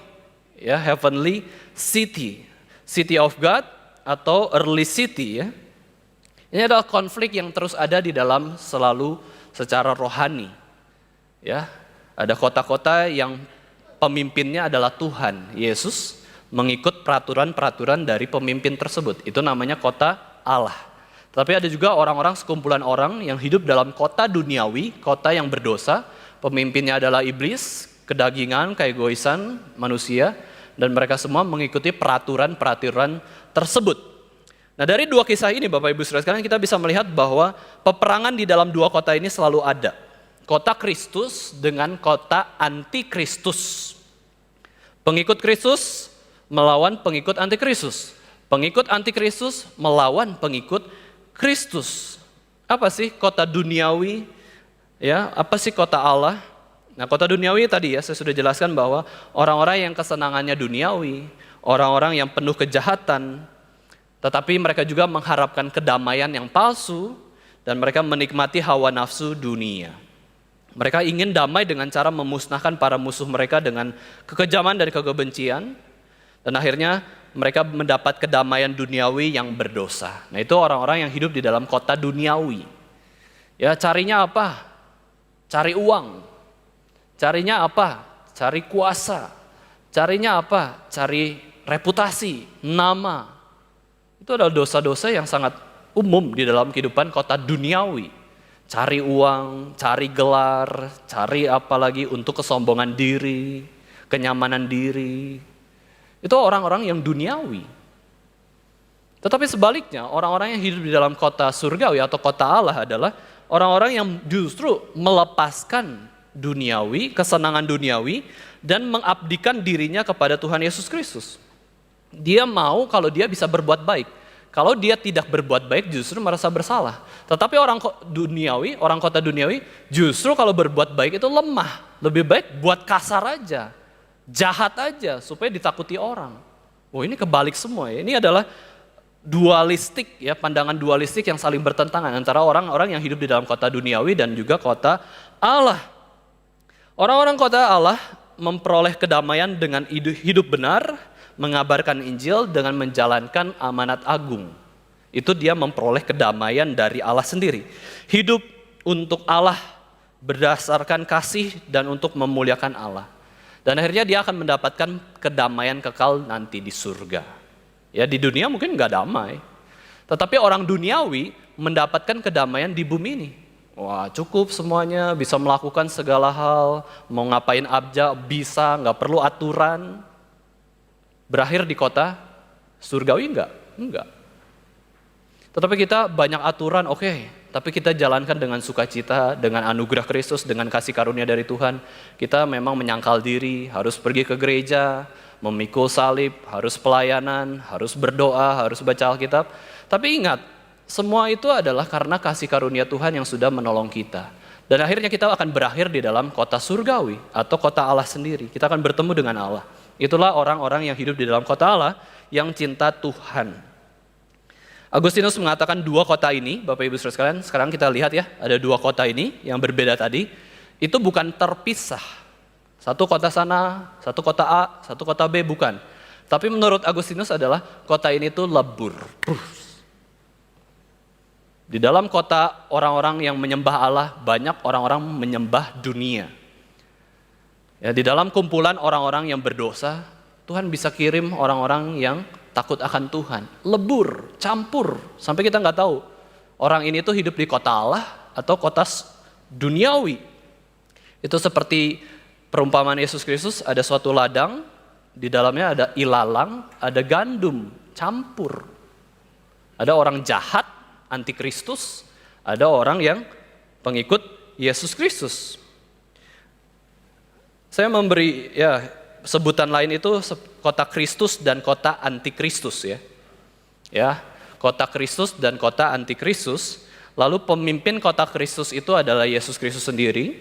ya, heavenly city, city of God atau earthly city, ya. Ini adalah konflik yang terus ada di dalam selalu secara rohani, ya. Ada kota-kota yang pemimpinnya adalah Tuhan Yesus, mengikut peraturan-peraturan dari pemimpin tersebut. Itu namanya kota Allah. Tapi ada juga orang-orang, sekumpulan orang yang hidup dalam kota duniawi, kota yang berdosa. Pemimpinnya adalah iblis, kedagingan, keegoisan manusia, dan mereka semua mengikuti peraturan-peraturan tersebut. Nah, dari dua kisah ini Bapak Ibu Saudara sekalian, kita bisa melihat bahwa peperangan di dalam dua kota ini selalu ada. Kota Kristus dengan kota antikristus. Pengikut Kristus melawan pengikut antikristus. Pengikut antikristus melawan pengikut Kristus. Apa sih kota duniawi? Ya, apa sih kota Allah? Nah, kota duniawi tadi ya saya sudah jelaskan bahwa orang-orang yang kesenangannya duniawi, orang-orang yang penuh kejahatan, tetapi mereka juga mengharapkan kedamaian yang palsu dan mereka menikmati hawa nafsu dunia. Mereka ingin damai dengan cara memusnahkan para musuh mereka dengan kekejaman dan kebencian. Dan akhirnya mereka mendapat kedamaian duniawi yang berdosa. Nah, itu orang-orang yang hidup di dalam kota duniawi. Ya, carinya apa? Cari uang. Carinya apa? Cari kuasa. Carinya apa? Cari reputasi, nama. Itu adalah dosa-dosa yang sangat umum di dalam kehidupan kota duniawi. Cari uang, cari gelar, cari apa lagi untuk kesombongan diri, kenyamanan diri. Itu orang-orang yang duniawi. Tetapi sebaliknya, orang-orang yang hidup di dalam kota surgawi atau kota Allah adalah orang-orang yang justru melepaskan duniawi, kesenangan duniawi, dan mengabdikan dirinya kepada Tuhan Yesus Kristus. Dia mau kalau dia bisa berbuat baik. Kalau dia tidak berbuat baik justru merasa bersalah. Tetapi orang kota duniawi justru kalau berbuat baik itu lemah. Lebih baik buat kasar aja, jahat aja supaya ditakuti orang. Oh, ini kebalik semua ya. Ini adalah dualistik ya, pandangan dualistik yang saling bertentangan antara orang-orang yang hidup di dalam kota duniawi dan juga kota Allah. Orang-orang kota Allah memperoleh kedamaian dengan hidup benar, mengabarkan Injil dengan menjalankan amanat agung. Itu dia memperoleh kedamaian dari Allah sendiri. Hidup untuk Allah berdasarkan kasih dan untuk memuliakan Allah. Dan akhirnya dia akan mendapatkan kedamaian kekal nanti di surga. Ya, di dunia mungkin nggak damai. Tetapi orang duniawi mendapatkan kedamaian di bumi ini. Wah, cukup semuanya, bisa melakukan segala hal, mau ngapain aja bisa, nggak perlu aturan. Berakhir di kota surgawi enggak? Enggak. Tetapi kita banyak aturan, oke, tapi kita jalankan dengan sukacita, dengan anugerah Kristus, dengan kasih karunia dari Tuhan. Kita memang menyangkal diri, harus pergi ke gereja, memikul salib, harus pelayanan, harus berdoa, harus baca Alkitab. Tapi ingat, semua itu adalah karena kasih karunia Tuhan yang sudah menolong kita. Dan akhirnya kita akan berakhir di dalam kota surgawi atau kota Allah sendiri. Kita akan bertemu dengan Allah. Itulah orang-orang yang hidup di dalam kota Allah yang cinta Tuhan. Agustinus mengatakan dua kota ini, Bapak Ibu Saudara sekalian, sekarang kita lihat ya, ada dua kota ini yang berbeda tadi. itu bukan terpisah. Satu kota sana, satu kota A, satu kota B, bukan. Tapi menurut Agustinus adalah kota ini tuh lebur. Di dalam kota orang-orang yang menyembah Allah, banyak orang-orang menyembah dunia. Ya, di dalam kumpulan orang-orang yang berdosa, Tuhan bisa kirim orang-orang yang takut akan Tuhan. Lebur, campur, sampai kita nggak tahu orang ini tuh hidup di kota Allah atau kota duniawi. Itu seperti perumpamaan Yesus Kristus, ada suatu ladang, di dalamnya ada ilalang, ada gandum, campur. Ada orang jahat, antikristus, ada orang yang pengikut Yesus Kristus. Saya memberi sebutan lain itu kota Kristus dan kota antikristus ya. Ya, kota Kristus dan kota antikristus. Lalu pemimpin kota Kristus itu adalah Yesus Kristus sendiri.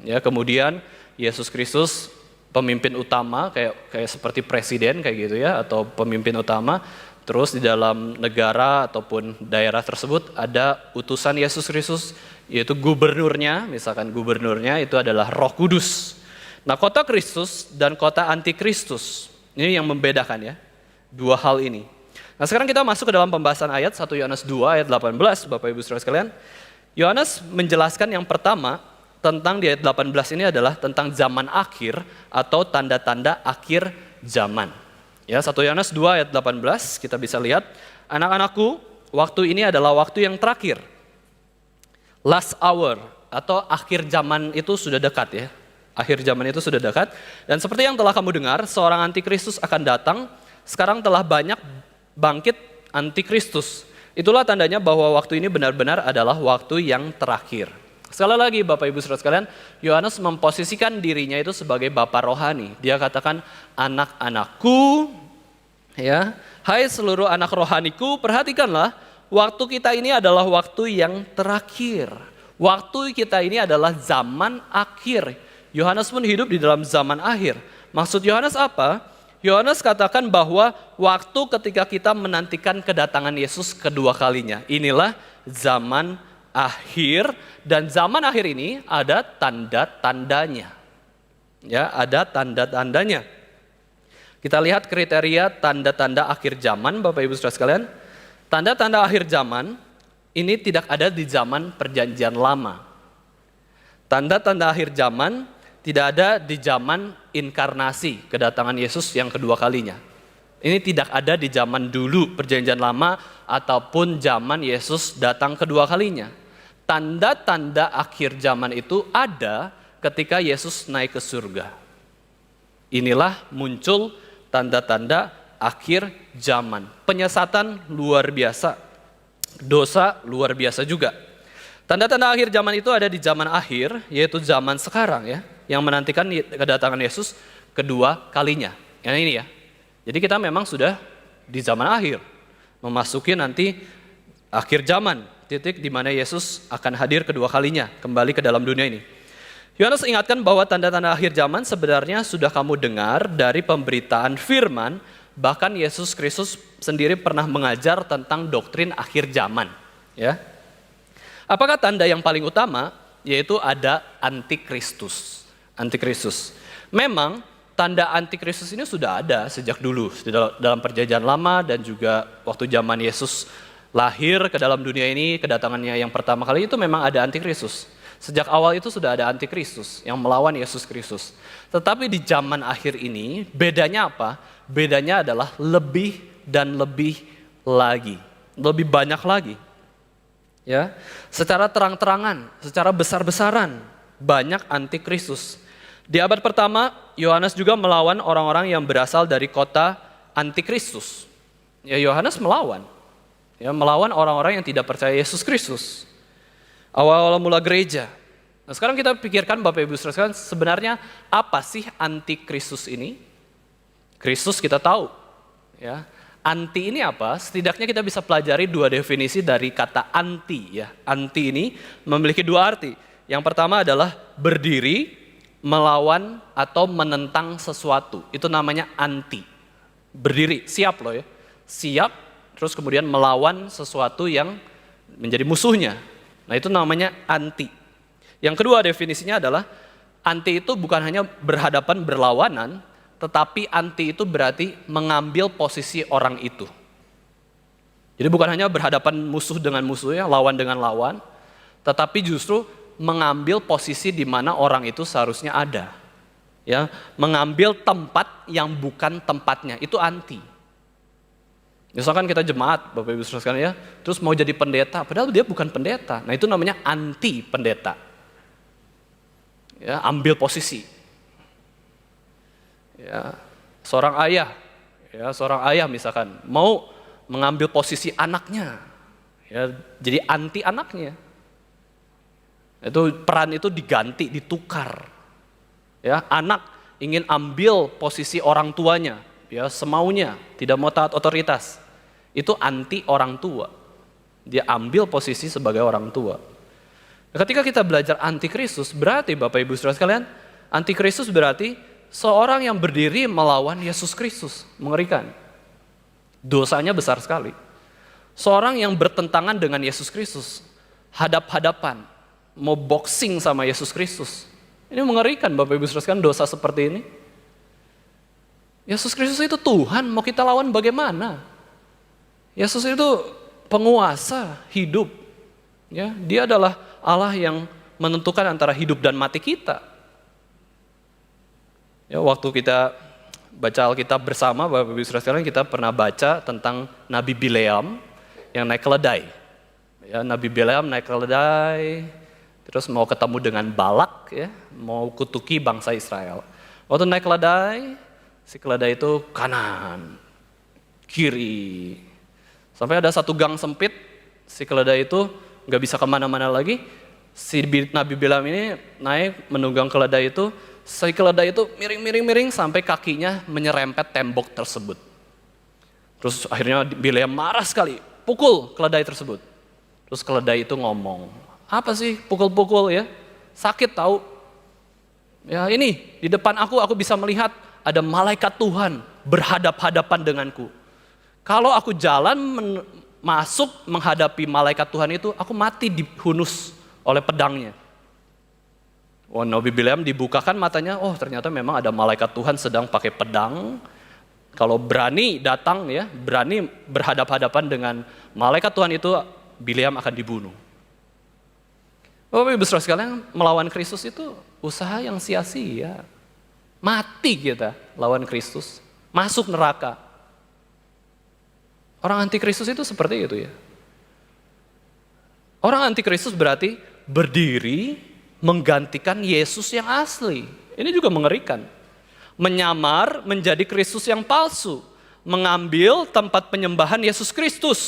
Ya, kemudian Yesus Kristus pemimpin utama kayak seperti presiden kayak gitu ya, atau pemimpin utama. Terus di dalam negara ataupun daerah tersebut ada utusan Yesus Kristus, yaitu gubernurnya, misalkan gubernurnya itu adalah Roh Kudus. Nah, kota Kristus dan kota antikristus, ini yang membedakan ya, dua hal ini. Nah, sekarang kita masuk ke dalam pembahasan ayat 1 Yohanes 2 ayat 18, Bapak Ibu Saudara sekalian. Yohanes menjelaskan yang pertama tentang di ayat 18 ini adalah tentang zaman akhir atau tanda-tanda akhir zaman. Ya, 1 Yohanes 2 ayat 18 kita bisa lihat, anak-anakku, waktu ini adalah waktu yang terakhir. Last hour atau akhir zaman itu sudah dekat ya. Akhir zaman itu sudah dekat, dan seperti yang telah kamu dengar, seorang antikristus akan datang. Sekarang telah banyak bangkit antikristus. Itulah tandanya bahwa waktu ini benar-benar adalah waktu yang terakhir. Sekali lagi Bapak Ibu Saudara sekalian, Yohanes memposisikan dirinya itu sebagai bapa rohani. Dia katakan, anak-anakku, ya, hai seluruh anak rohaniku, perhatikanlah, waktu kita ini adalah waktu yang terakhir. Waktu kita ini adalah zaman akhir. Yohanes pun hidup di dalam zaman akhir. Maksud Yohanes apa? Yohanes katakan bahwa waktu ketika kita menantikan kedatangan Yesus kedua kalinya. Inilah zaman akhir, dan zaman akhir ini ada tanda-tandanya. Ya, ada tanda-tandanya. Kita lihat kriteria tanda-tanda akhir zaman, Bapak Ibu Saudara sekalian. Tanda-tanda akhir zaman ini tidak ada di zaman Perjanjian Lama. Tanda-tanda akhir zaman tidak ada di zaman inkarnasi, kedatangan Yesus yang kedua kalinya. Ini tidak ada di zaman dulu Perjanjian Lama ataupun zaman Yesus datang kedua kalinya. Tanda-tanda akhir zaman itu ada ketika Yesus naik ke surga. Inilah muncul tanda-tanda akhir zaman. Penyesatan luar biasa, dosa luar biasa juga. Tanda-tanda akhir zaman itu ada di zaman akhir, yaitu zaman sekarang ya, yang menantikan kedatangan Yesus kedua kalinya. Yang ini ya. Jadi kita memang sudah di zaman akhir, memasuki nanti akhir zaman, titik di mana Yesus akan hadir kedua kalinya, kembali ke dalam dunia ini. Yohanes ingatkan bahwa tanda-tanda akhir zaman sebenarnya sudah kamu dengar dari pemberitaan firman, bahkan Yesus Kristus sendiri pernah mengajar tentang doktrin akhir zaman. Ya. Apakah tanda yang paling utama? Yaitu ada antikristus. Antikristus. Memang tanda antikristus ini sudah ada sejak dulu dalam Perjanjian Lama, dan juga waktu zaman Yesus lahir ke dalam dunia ini, kedatangannya yang pertama kali itu memang ada antikristus. Sejak awal itu sudah ada antikristus yang melawan Yesus Kristus. Tetapi di zaman akhir ini bedanya apa? Bedanya adalah lebih dan lebih lagi, lebih banyak lagi. Ya, secara terang-terangan, secara besar-besaran banyak antikristus. Di abad pertama, Yohanes juga melawan orang-orang yang berasal dari kota antikristus. Ya, Yohanes melawan orang-orang yang tidak percaya Yesus Kristus. Awal-awal mula gereja. Nah, sekarang kita pikirkan Bapak Ibu Saudara sekalian, sebenarnya apa sih antikristus ini? Kristus kita tahu, ya. Anti ini apa? Setidaknya kita bisa pelajari dua definisi dari kata anti ya. Anti ini memiliki dua arti. Yang pertama adalah berdiri, melawan atau menentang sesuatu. Itu namanya anti. Berdiri, siap loh ya. Siap, terus kemudian melawan sesuatu yang menjadi musuhnya. Nah, itu namanya anti. Yang kedua definisinya adalah anti itu bukan hanya berhadapan berlawanan, tetapi anti itu berarti mengambil posisi orang itu. Jadi bukan hanya berhadapan musuh dengan musuhnya, lawan dengan lawan, tetapi justru mengambil posisi di mana orang itu seharusnya ada. Ya, mengambil tempat yang bukan tempatnya, itu anti. Misalkan kita jemaat, Bapak Ibu Saudara sekalian ya, terus mau jadi pendeta, padahal dia bukan pendeta. Nah itu namanya anti pendeta. Ya, ambil posisi. Ya, seorang ayah misalkan mau mengambil posisi anaknya, ya, jadi anti anaknya. Itu peran itu diganti, ditukar. Ya, anak ingin ambil posisi orang tuanya, ya semaunya, tidak mau taat otoritas. Itu anti orang tua. Dia ambil posisi sebagai orang tua. Ketika kita belajar anti Kristus, berarti Bapak Ibu Saudara sekalian, anti Kristus berarti seorang yang berdiri melawan Yesus Kristus. Mengerikan. Dosanya besar sekali. Seorang yang bertentangan dengan Yesus Kristus, hadap-hadapan, mau boxing sama Yesus Kristus. Ini mengerikan Bapak Ibu Saudara sekalian, dosa seperti ini. Yesus Kristus itu Tuhan, mau kita lawan bagaimana? Yesus itu penguasa hidup. Ya, dia adalah Allah yang menentukan antara hidup dan mati kita. Ya, waktu kita baca Alkitab bersama, Bapak Ibu Saudara sekalian, kita pernah baca tentang Nabi Bileam yang naik keledai. Ya, Nabi Bileam naik keledai, terus mau ketemu dengan Balak, ya, mau kutuki bangsa Israel. Waktu naik keledai, si keledai itu kanan, kiri. Sampai ada satu gang sempit, si keledai itu nggak bisa kemana-mana lagi. Si Nabi Bileam ini naik menunggang keledai itu, si keledai itu miring sampai kakinya menyerempet tembok tersebut. Terus akhirnya Bileam marah sekali, pukul keledai tersebut. Terus keledai itu ngomong, apa sih pukul-pukul ya? Sakit tahu. Ya ini di depan aku bisa melihat ada malaikat Tuhan berhadap-hadapan denganku. Kalau aku jalan masuk menghadapi malaikat Tuhan itu, aku mati dihunus oleh pedangnya. Oh, Nabi Bileam dibukakan matanya, oh ternyata memang ada malaikat Tuhan sedang pakai pedang. Kalau berani datang ya, berani berhadap-hadapan dengan malaikat Tuhan itu, Bileam akan dibunuh. Bapak Ibu Saudara sekalian, melawan Kristus itu usaha yang sia-sia. Mati kita lawan Kristus, masuk neraka. Orang anti Kristus itu seperti itu ya. Orang anti Kristus berarti berdiri menggantikan Yesus yang asli. Ini juga mengerikan. Menyamar menjadi Kristus yang palsu. Mengambil tempat penyembahan Yesus Kristus.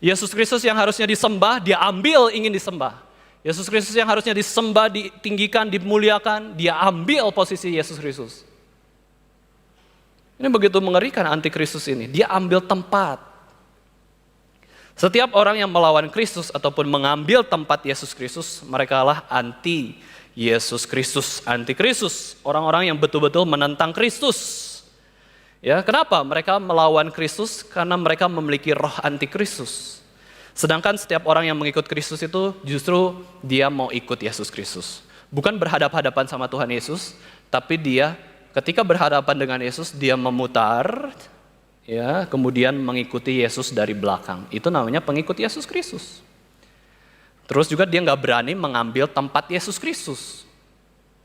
Yesus Kristus yang harusnya disembah, dia ambil ingin disembah. Yesus Kristus yang harusnya disembah, ditinggikan, dimuliakan, dia ambil posisi Yesus Kristus. Ini begitu mengerikan anti Kristus ini. Dia ambil tempat. Setiap orang yang melawan Kristus ataupun mengambil tempat Yesus Kristus, mereka lah anti Yesus Kristus, anti Kristus. Orang-orang yang betul-betul menentang Kristus. Ya, kenapa mereka melawan Kristus? Karena mereka memiliki roh anti Kristus. Sedangkan setiap orang yang mengikut Kristus itu justru dia mau ikut Yesus Kristus. Bukan berhadap-hadapan sama Tuhan Yesus, tapi dia ketika berhadapan dengan Yesus, dia memutar, ya, kemudian mengikuti Yesus dari belakang. Itu namanya pengikut Yesus Kristus. Terus juga dia nggak berani mengambil tempat Yesus Kristus.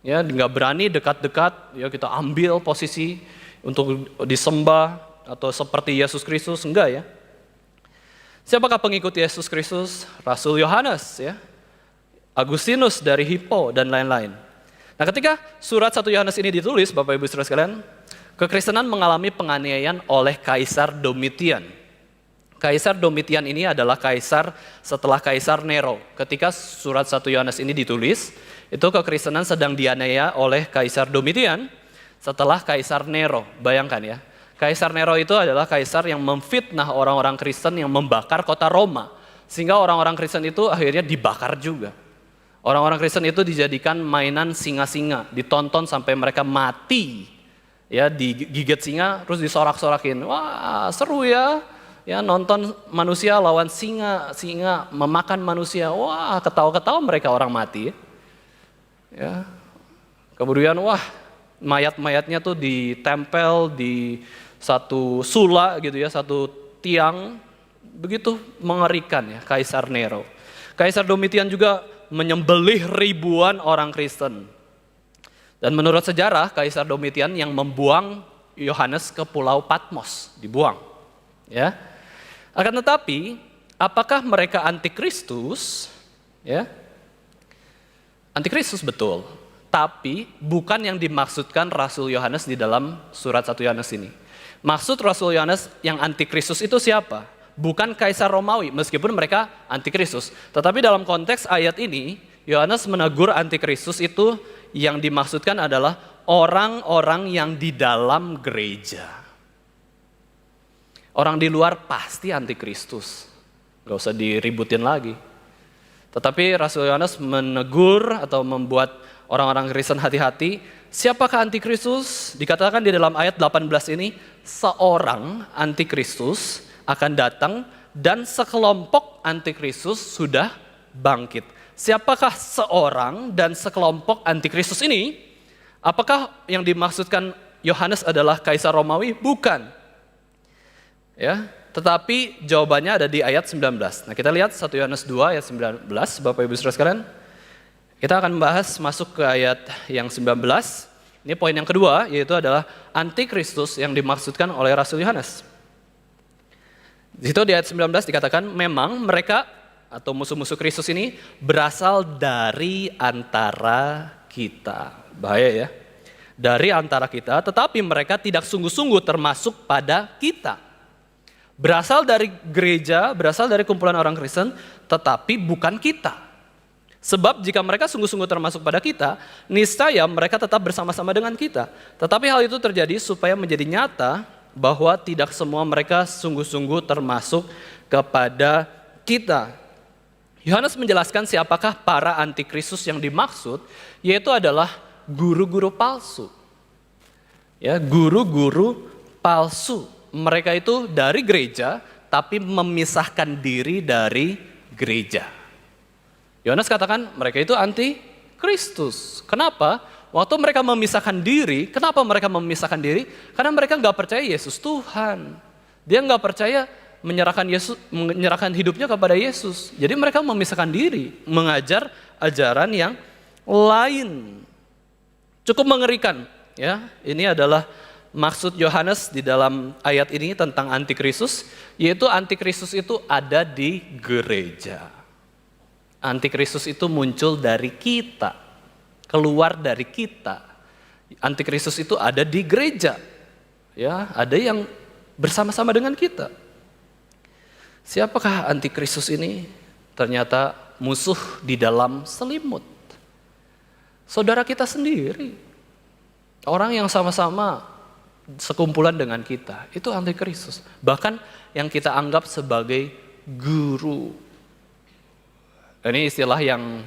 Ya, nggak berani dekat-dekat, ya kita ambil posisi untuk disembah atau seperti Yesus Kristus, enggak ya. Siapakah pengikut Yesus Kristus? Rasul Yohanes, ya, Agustinus dari Hippo dan lain-lain. Nah, ketika surat 1 Yohanes ini ditulis, Bapak Ibu Saudara sekalian, kekristenan mengalami penganiayaan oleh Kaisar Domitian. Kaisar Domitian ini adalah kaisar setelah Kaisar Nero. Ketika surat 1 Yohanes ini ditulis, itu kekristenan sedang dianiaya oleh Kaisar Domitian setelah Kaisar Nero. Bayangkan ya, Kaisar Nero itu adalah kaisar yang memfitnah orang-orang Kristen yang membakar kota Roma. Sehingga orang-orang Kristen itu akhirnya dibakar juga. Orang-orang Kristen itu dijadikan mainan singa-singa, ditonton sampai mereka mati. Ya, digigit singa terus disorak-sorakin. Wah, seru ya. Ya, nonton manusia lawan singa memakan manusia. Wah, ketawa-ketawa mereka orang mati. Ya. Kemudian mayat-mayatnya tuh ditempel di satu sula gitu ya, satu tiang, begitu mengerikan ya Kaisar Nero. Kaisar Domitian juga menyembelih ribuan orang Kristen. Dan menurut sejarah, Kaisar Domitian yang membuang Yohanes ke Pulau Patmos, dibuang. Ya. Akan tetapi, apakah mereka antikristus? Ya. Antikristus betul. Tapi bukan yang dimaksudkan Rasul Yohanes di dalam surat 1 Yohanes ini. Maksud Rasul Yohanes yang antikristus itu siapa? Bukan Kaisar Romawi, meskipun mereka antikristus. Tetapi dalam konteks ayat ini, Yohanes menegur antikristus itu yang dimaksudkan adalah orang-orang yang di dalam gereja. Orang di luar pasti antikristus. Gak usah diributin lagi. Tetapi Rasul Yohanes menegur atau membuat orang-orang Kristen hati-hati, siapakah antikristus? Dikatakan di dalam ayat 18 ini, seorang antikristus akan datang dan sekelompok antikristus sudah bangkit. Siapakah seorang dan sekelompok antikristus ini? Apakah yang dimaksudkan Yohanes adalah Kaisar Romawi? Bukan. Ya, tetapi jawabannya ada di ayat 19. Nah, kita lihat 1 Yohanes 2 ayat 19, Bapak Ibu Saudara sekalian. Kita akan membahas masuk ke ayat yang 19. Ini poin yang kedua, yaitu adalah antikristus yang dimaksudkan oleh Rasul Yohanes. Di situ di ayat 19 dikatakan, memang mereka atau musuh-musuh Kristus ini berasal dari antara kita. Bahaya ya. Dari antara kita, tetapi mereka tidak sungguh-sungguh termasuk pada kita. Berasal dari gereja, berasal dari kumpulan orang Kristen, tetapi bukan kita. Sebab jika mereka sungguh-sungguh termasuk pada kita, niscaya mereka tetap bersama-sama dengan kita. Tetapi hal itu terjadi supaya menjadi nyata bahwa tidak semua mereka sungguh-sungguh termasuk kepada kita. Yohanes menjelaskan siapakah para antikristus yang dimaksud, yaitu adalah guru-guru palsu. Ya, guru-guru palsu. Mereka itu dari gereja, tapi memisahkan diri dari gereja. Yohanes katakan mereka itu anti-Kristus. Kenapa? Waktu mereka memisahkan diri, kenapa mereka memisahkan diri? Karena mereka nggak percaya Yesus Tuhan. Dia nggak percaya menyerahkan hidupnya kepada Yesus. Jadi mereka memisahkan diri, mengajar ajaran yang lain. Cukup mengerikan. Ya, ini adalah maksud Yohanes di dalam ayat ini tentang antikristus, yaitu antikristus itu ada di gereja. Antikristus itu muncul dari kita, keluar dari kita. Antikristus itu ada di gereja. Ya, ada yang bersama-sama dengan kita. Siapakah antikristus ini? Ternyata musuh di dalam selimut. Saudara kita sendiri. Orang yang sama-sama sekumpulan dengan kita, itu antikristus. Bahkan yang kita anggap sebagai guru. Ini istilah yang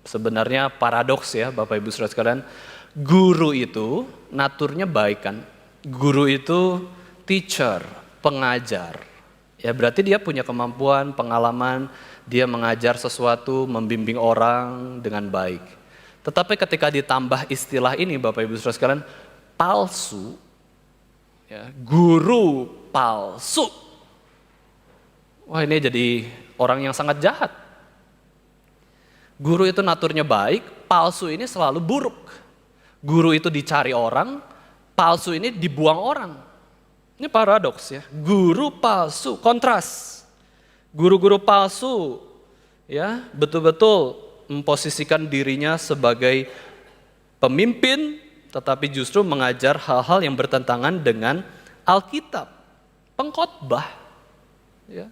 sebenarnya paradoks ya Bapak Ibu Saudara sekalian. Guru itu naturnya baik kan. Guru itu teacher, pengajar. Ya berarti dia punya kemampuan, pengalaman, dia mengajar sesuatu, membimbing orang dengan baik. Tetapi ketika ditambah istilah ini Bapak Ibu Saudara sekalian, palsu, ya, guru palsu. Wah ini jadi orang yang sangat jahat. Guru itu naturnya baik, palsu ini selalu buruk. Guru itu dicari orang, palsu ini dibuang orang. Ini paradoks ya. Guru palsu, kontras. Guru-guru palsu ya betul-betul memposisikan dirinya sebagai pemimpin, tetapi justru mengajar hal-hal yang bertentangan dengan Alkitab. Pengkhotbah. Ya.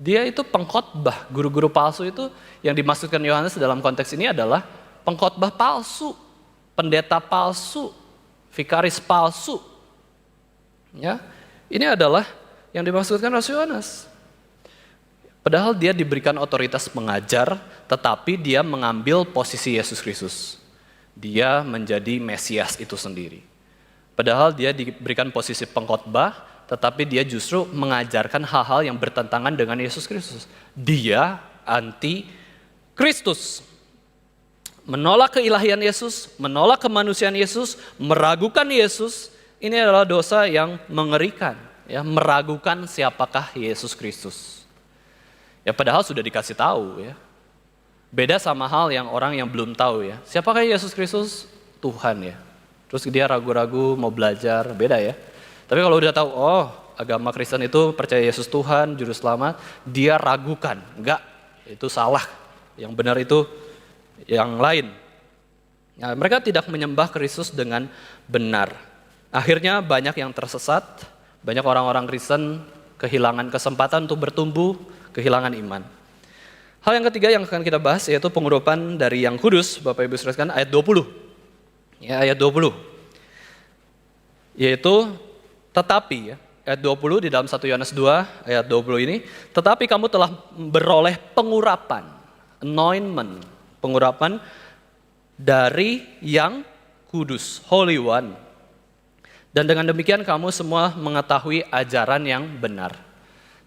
Dia itu pengkhotbah. Guru-guru palsu itu yang dimaksudkan Yohanes dalam konteks ini adalah pengkhotbah palsu, pendeta palsu, vikaris palsu. Ya, ini adalah yang dimaksudkan Rasul Yohanes. Padahal dia diberikan otoritas mengajar, tetapi dia mengambil posisi Yesus Kristus. Dia menjadi Mesias itu sendiri. Padahal dia diberikan posisi pengkhotbah, tetapi dia justru mengajarkan hal-hal yang bertentangan dengan Yesus Kristus. Dia anti Kristus. menolak keilahian Yesus, menolak kemanusiaan Yesus, meragukan Yesus, ini adalah dosa yang mengerikan, ya, meragukan siapakah Yesus Kristus. Ya padahal sudah dikasih tahu, ya. Beda sama hal yang orang yang belum tahu, ya. Siapakah Yesus Kristus? Tuhan, ya. Terus dia ragu-ragu mau belajar, beda ya. Tapi kalau udah tahu, oh agama Kristen itu percaya Yesus Tuhan, Juru Selamat, dia ragukan. Enggak, itu salah. Yang benar itu yang lain. Nah, mereka tidak menyembah Kristus dengan benar. Akhirnya banyak yang tersesat, banyak orang-orang Kristen kehilangan kesempatan untuk bertumbuh, kehilangan iman. Hal yang ketiga yang akan kita bahas yaitu pengurapan dari yang kudus, Bapak Ibu saudara sekalian, ayat 20. Ya, ayat 20. Yaitu tetapi, ya, ayat 20 di dalam 1 Yohanes 2 ayat 20 ini, tetapi kamu telah beroleh pengurapan, anointment, pengurapan dari yang kudus, Holy One. Dan dengan demikian kamu semua mengetahui ajaran yang benar.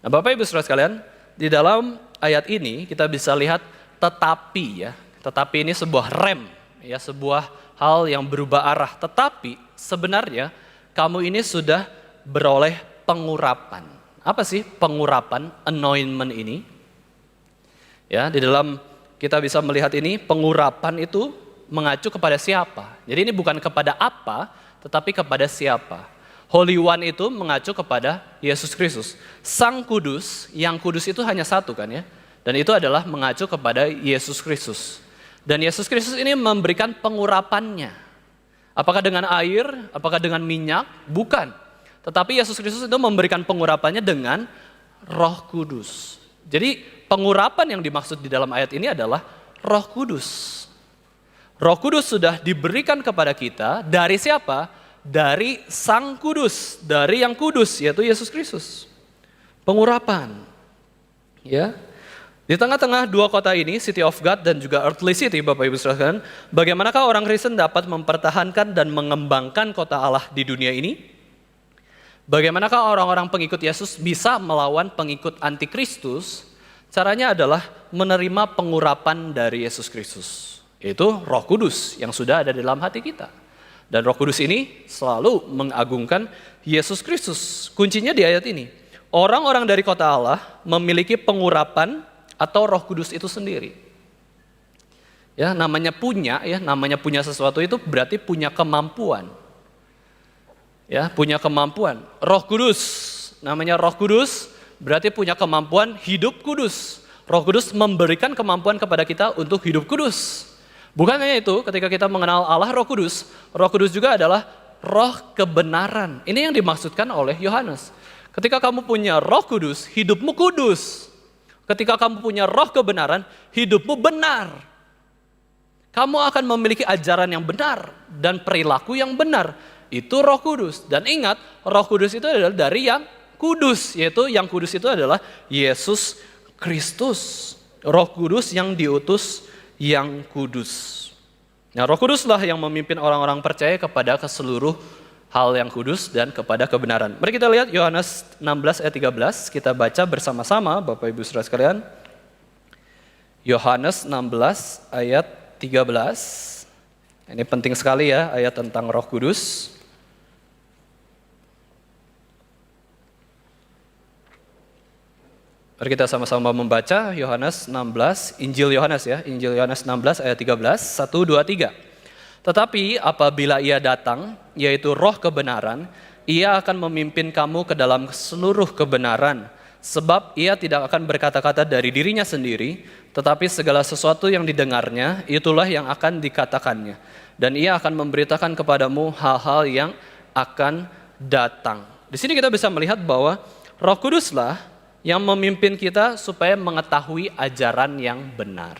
Nah, Bapak Ibu saudara sekalian, di dalam ayat ini kita bisa lihat tetapi, ya. Tetapi ini sebuah rem, ya, sebuah hal yang berubah arah. Tetapi sebenarnya kamu ini sudah beroleh pengurapan. Apa sih pengurapan, anointment ini? Ya, di dalam kita bisa melihat ini pengurapan itu mengacu kepada siapa. Jadi ini bukan kepada apa, tetapi kepada siapa. Holy One itu mengacu kepada Yesus Kristus. Sang Kudus, yang kudus itu hanya satu kan ya. Dan itu adalah mengacu kepada Yesus Kristus. Dan Yesus Kristus ini memberikan pengurapannya. Apakah dengan air, apakah dengan minyak? Bukan. Tetapi Yesus Kristus itu memberikan pengurapannya dengan Roh Kudus. Jadi pengurapan yang dimaksud di dalam ayat ini adalah Roh Kudus. Roh Kudus sudah diberikan kepada kita dari siapa? Dari Sang Kudus, dari yang kudus yaitu Yesus Kristus. Pengurapan. Ya. Di tengah-tengah dua kota ini, City of God dan juga Earthly City, Bapak Ibu saudara, bagaimanakah orang Kristen dapat mempertahankan dan mengembangkan kota Allah di dunia ini? Bagaimanakah orang-orang pengikut Yesus bisa melawan pengikut antikristus? Caranya adalah menerima pengurapan dari Yesus Kristus, yaitu Roh Kudus yang sudah ada di dalam hati kita. Dan Roh Kudus ini selalu mengagungkan Yesus Kristus. Kuncinya di ayat ini. Orang-orang dari kota Allah memiliki pengurapan atau Roh Kudus itu sendiri. Ya, namanya punya sesuatu itu berarti punya kemampuan. Ya, punya kemampuan. Roh Kudus, namanya Roh Kudus berarti punya kemampuan hidup kudus. Roh Kudus memberikan kemampuan kepada kita untuk hidup kudus. Bukan hanya itu, ketika kita mengenal Allah Roh Kudus juga adalah roh kebenaran. Ini yang dimaksudkan oleh Yohanes. Ketika kamu punya Roh Kudus, hidupmu kudus. Ketika kamu punya roh kebenaran, hidupmu benar. Kamu akan memiliki ajaran yang benar dan perilaku yang benar. Itu Roh Kudus. Dan ingat, Roh Kudus itu adalah dari yang kudus, yaitu yang kudus itu adalah Yesus Kristus. Roh Kudus yang diutus yang kudus. Nah, Roh Kuduslah yang memimpin orang-orang percaya kepada keseluruh hal yang kudus dan kepada kebenaran. Mari kita lihat Yohanes 16 ayat 13, kita baca bersama-sama Bapak Ibu Saudara sekalian. Yohanes 16 ayat 13. Ini penting sekali ya, ayat tentang Roh Kudus. Mari kita sama-sama membaca Yohanes 16, Injil Yohanes ya, Injil Yohanes 16 ayat 13, 1, 2, 3. Tetapi apabila ia datang, yaitu Roh kebenaran, ia akan memimpin kamu ke dalam seluruh kebenaran. Sebab ia tidak akan berkata-kata dari dirinya sendiri, tetapi segala sesuatu yang didengarnya, itulah yang akan dikatakannya. Dan ia akan memberitakan kepadamu hal-hal yang akan datang. Di sini kita bisa melihat bahwa Roh Kuduslah yang memimpin kita supaya mengetahui ajaran yang benar.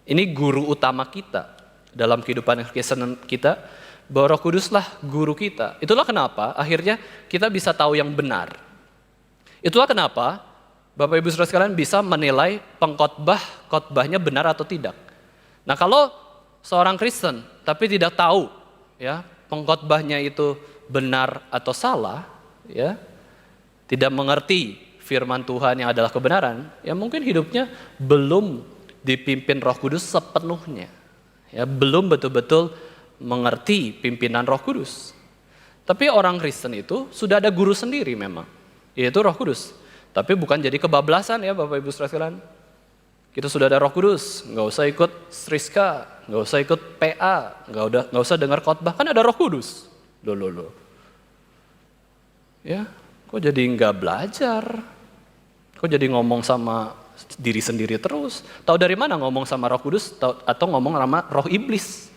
Ini guru utama kita dalam kehidupan Kristen kita, bahwa Roh Kuduslah guru kita. Itulah kenapa akhirnya kita bisa tahu yang benar. Itulah kenapa Bapak Ibu Saudara sekalian bisa menilai khotbahnya benar atau tidak. Nah, kalau seorang Kristen tapi tidak tahu ya pengkhotbahnya itu benar atau salah, ya, tidak mengerti firman Tuhan yang adalah kebenaran, ya mungkin hidupnya belum dipimpin Roh Kudus sepenuhnya. Ya, belum betul-betul mengerti pimpinan Roh Kudus. Tapi orang Kristen itu sudah ada guru sendiri memang, yaitu Roh Kudus. Tapi bukan jadi kebablasan ya Bapak Ibu saudara sekalian. Kita sudah ada Roh Kudus, nggak usah ikut Sriska, nggak usah ikut PA, nggak usah dengar khotbah, kan ada Roh Kudus. Loh. Ya, kok jadi nggak belajar? Kok jadi ngomong sama diri sendiri terus? Tahu dari mana ngomong sama Roh Kudus atau ngomong sama roh iblis?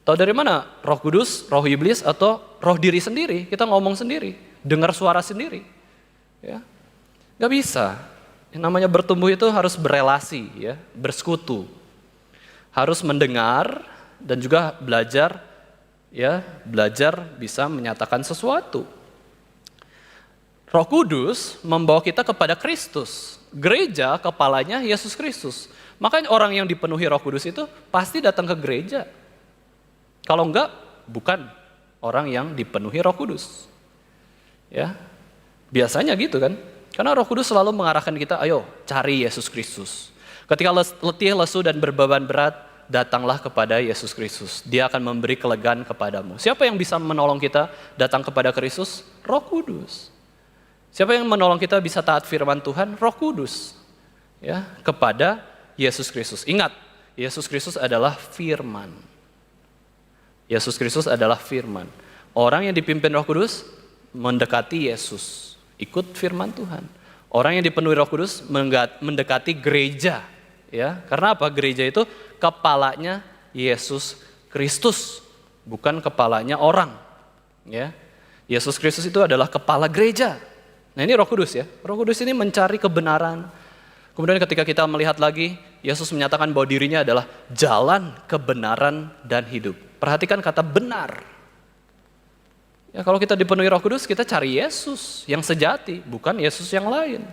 Tahu dari mana Roh Kudus, roh iblis atau roh diri sendiri? Kita ngomong sendiri, dengar suara sendiri. Ya. Gak bisa. Yang namanya bertumbuh itu harus berelasi, ya, bersekutu. Harus mendengar dan juga belajar, ya, belajar bisa menyatakan sesuatu. Roh Kudus membawa kita kepada Kristus. Gereja kepalanya Yesus Kristus. Makanya orang yang dipenuhi Roh Kudus itu pasti datang ke gereja. Kalau enggak, bukan orang yang dipenuhi Roh Kudus. Ya, biasanya gitu kan. Karena Roh Kudus selalu mengarahkan kita, ayo cari Yesus Kristus. Ketika letih, lesu, dan berbeban berat, datanglah kepada Yesus Kristus. Dia akan memberi kelegaan kepadamu. Siapa yang bisa menolong kita datang kepada Kristus? Roh Kudus. Siapa yang menolong kita bisa taat firman Tuhan? Roh Kudus. Ya, kepada Yesus Kristus. Ingat, Yesus Kristus adalah firman. Yesus Kristus adalah firman. Orang yang dipimpin Roh Kudus mendekati Yesus, ikut firman Tuhan. Orang yang dipenuhi Roh Kudus mendekati gereja, ya. Karena apa? Gereja itu kepalanya Yesus Kristus, bukan kepalanya orang, ya. Yesus Kristus itu adalah kepala gereja. Nah, ini Roh Kudus ya. Roh Kudus ini mencari kebenaran. Kemudian ketika kita melihat lagi, Yesus menyatakan bahwa dirinya adalah jalan, kebenaran, dan hidup. Perhatikan kata benar. Ya, kalau kita dipenuhi Roh Kudus, kita cari Yesus yang sejati, bukan Yesus yang lain.